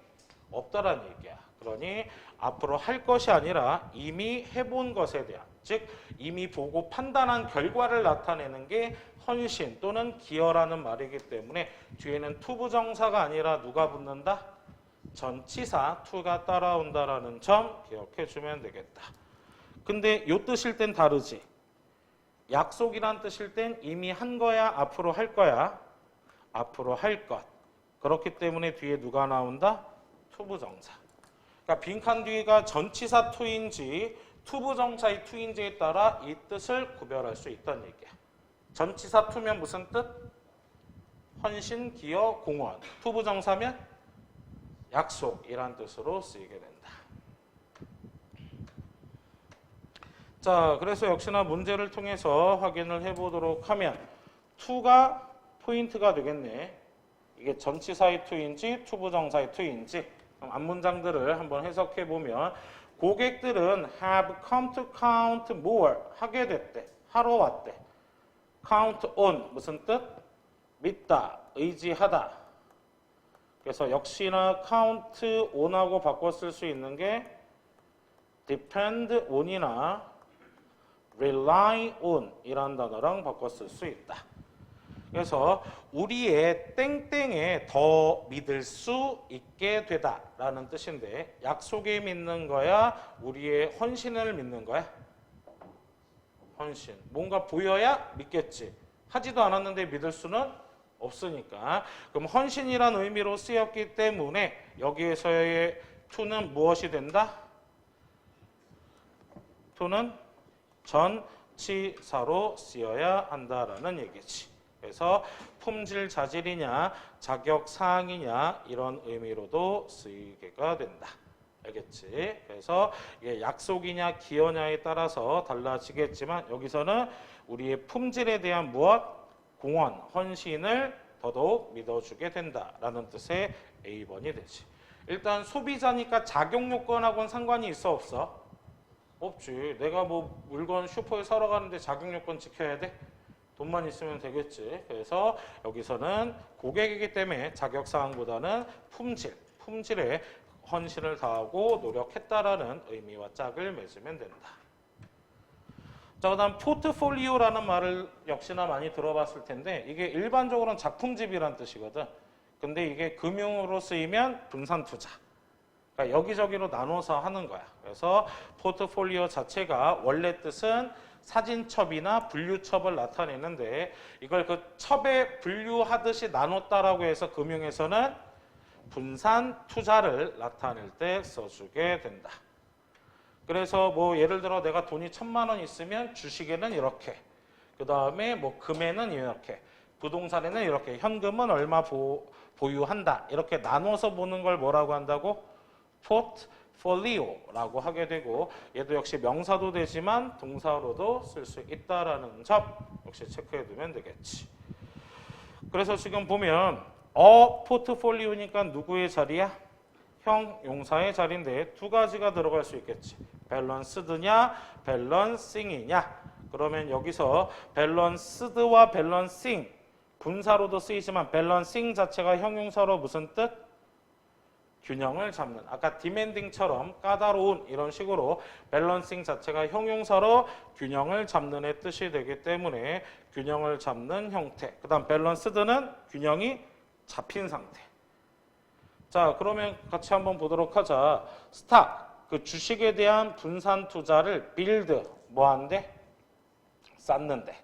없다라는 얘기야. 그러니 앞으로 할 것이 아니라 이미 해본 것에 대한, 즉 이미 보고 판단한 결과를 나타내는 게 헌신 또는 기여라는 말이기 때문에 뒤에는 투부정사가 아니라 누가 붙는다? 전치사 to가 따라온다라는 점 기억해 주면 되겠다. 근데 요 뜻일 땐 다르지. 약속이란 뜻일 땐 이미 한 거야, 앞으로 할 거야? 앞으로 할 것. 그렇기 때문에 뒤에 누가 나온다? 투부정사. 그러니까 빈칸 뒤가 전치사 to인지 투부정사의 to인지에 따라 이 뜻을 구별할 수 있다는 얘기야. 전치사 to면 무슨 뜻? 헌신, 기여, 공헌. 투부정사면 약속이란 뜻으로 쓰이게 된다. 자, 그래서 역시나 문제를 통해서 확인을 해보도록 하면 to가 포인트가 되겠네. 이게 전치사의 to인지 투부정사의 to인지. 그럼 앞문장들을 한번 해석해보면 고객들은 have come to count more 하게 됐대. 하러 왔대. count on 무슨 뜻? 믿다, 의지하다. 그래서 역시나 count on하고 바꿔 쓸 수 있는 게 depend on이나 rely on 이란 단어랑 바꿔 쓸 수 있다. 그래서 우리의 땡땡에 더 믿을 수 있게 되다라는 뜻인데 약속에 믿는 거야? 우리의 헌신을 믿는 거야? 헌신. 뭔가 보여야 믿겠지. 하지도 않았는데 믿을 수는 없으니까. 그럼 헌신이란 의미로 쓰였기 때문에 여기에서의 to는 무엇이 된다? to는 전치사로 쓰여야 한다라는 얘기지. 그래서 품질 자질이냐 자격 사항이냐 이런 의미로도 쓰이게가 된다. 알겠지? 그래서 이게 약속이냐 기여냐에 따라서 달라지겠지만 여기서는 우리의 품질에 대한 무엇? 공헌, 헌신을 더더욱 믿어주게 된다라는 뜻의 A번이 되지. 일단 소비자니까 자격 요건하고는 상관이 있어 없어? 없지. 내가 뭐 물건 슈퍼에 사러 가는데 자격 요건 지켜야 돼? 돈만 있으면 되겠지. 그래서 여기서는 고객이기 때문에 자격사항보다는 품질에 헌신을 다하고 노력했다라는 의미와 짝을 맺으면 된다. 자, 그다음 포트폴리오라는 말을 역시나 많이 들어봤을 텐데 이게 일반적으로는 작품집이란 뜻이거든. 근데 이게 금융으로 쓰이면 분산투자. 그러니까 여기저기로 나눠서 하는 거야. 그래서 포트폴리오 자체가 원래 뜻은 사진첩이나 분류첩을 나타내는데 이걸 그 첩에 분류하듯이 나눴다라고 해서 금융에서는 분산 투자를 나타낼 때 써주게 된다. 그래서 뭐 예를 들어 내가 돈이 1,000만 원 있으면 주식에는 이렇게, 그 다음에 뭐 금에는 이렇게, 부동산에는 이렇게, 현금은 얼마 보유한다. 이렇게 나눠서 보는 걸 뭐라고 한다고? 포트폴리오라고 하게 되고, 얘도 역시 명사도 되지만 동사로도 쓸 수 있다라는 점 역시 체크해 두면 되겠지. 그래서 지금 보면 포트폴리오니까 누구의 자리야? 형용사의 자리인데 두 가지가 들어갈 수 있겠지. 밸런스드냐, 밸런싱이냐. 그러면 여기서 밸런스드와 밸런싱, 분사로도 쓰이지만 밸런싱 자체가 형용사로 무슨 뜻? 균형을 잡는. 아까 디맨딩처럼 까다로운 이런 식으로 밸런싱 자체가 형용사로 균형을 잡는 의 뜻이 되기 때문에 균형을 잡는 형태. 그 다음 밸런스드는 균형이 잡힌 상태. 자, 그러면 같이 한번 보도록 하자. 스탁, 그 주식에 대한 분산 투자를 빌드, 뭐 한대? 쌓는데.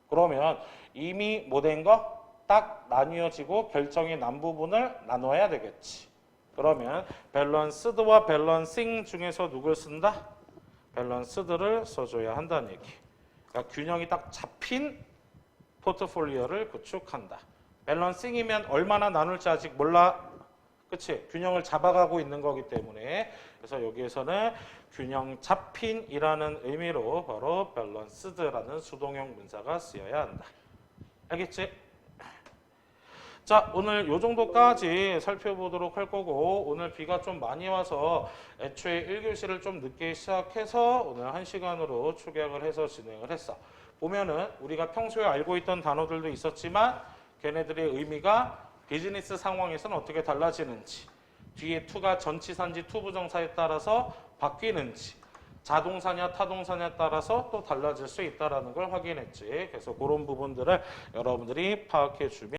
그러면 이미 뭐 된 거? 딱 나뉘어지고 결정이 난 부분을 나눠야 되겠지. 그러면 밸런스드와 밸런싱 중에서 누굴 쓴다? 밸런스드를 써줘야 한다는 얘기. 그러니까 균형이 딱 잡힌 포트폴리오를 구축한다. 밸런싱이면 얼마나 나눌지 아직 몰라. 그치? 균형을 잡아가고 있는 거기 때문에. 그래서 여기에서는 균형 잡힌이라는 의미로 바로 밸런스드라는 수동형 문사가 쓰여야 한다. 알겠지? 자, 오늘 요 정도까지 살펴보도록 할 거고, 오늘 비가 좀 많이 와서 애초에 1교시를 좀 늦게 시작해서 오늘 1시간으로 축약을 해서 진행을 했어. 보면은 우리가 평소에 알고 있던 단어들도 있었지만 걔네들의 의미가 비즈니스 상황에서는 어떻게 달라지는지, 뒤에 to가 전치사인지 투부정사에 따라서 바뀌는지, 자동사냐 타동사냐에 따라서 또 달라질 수 있다는 걸 확인했지. 그래서 그런 부분들을 여러분들이 파악해 주면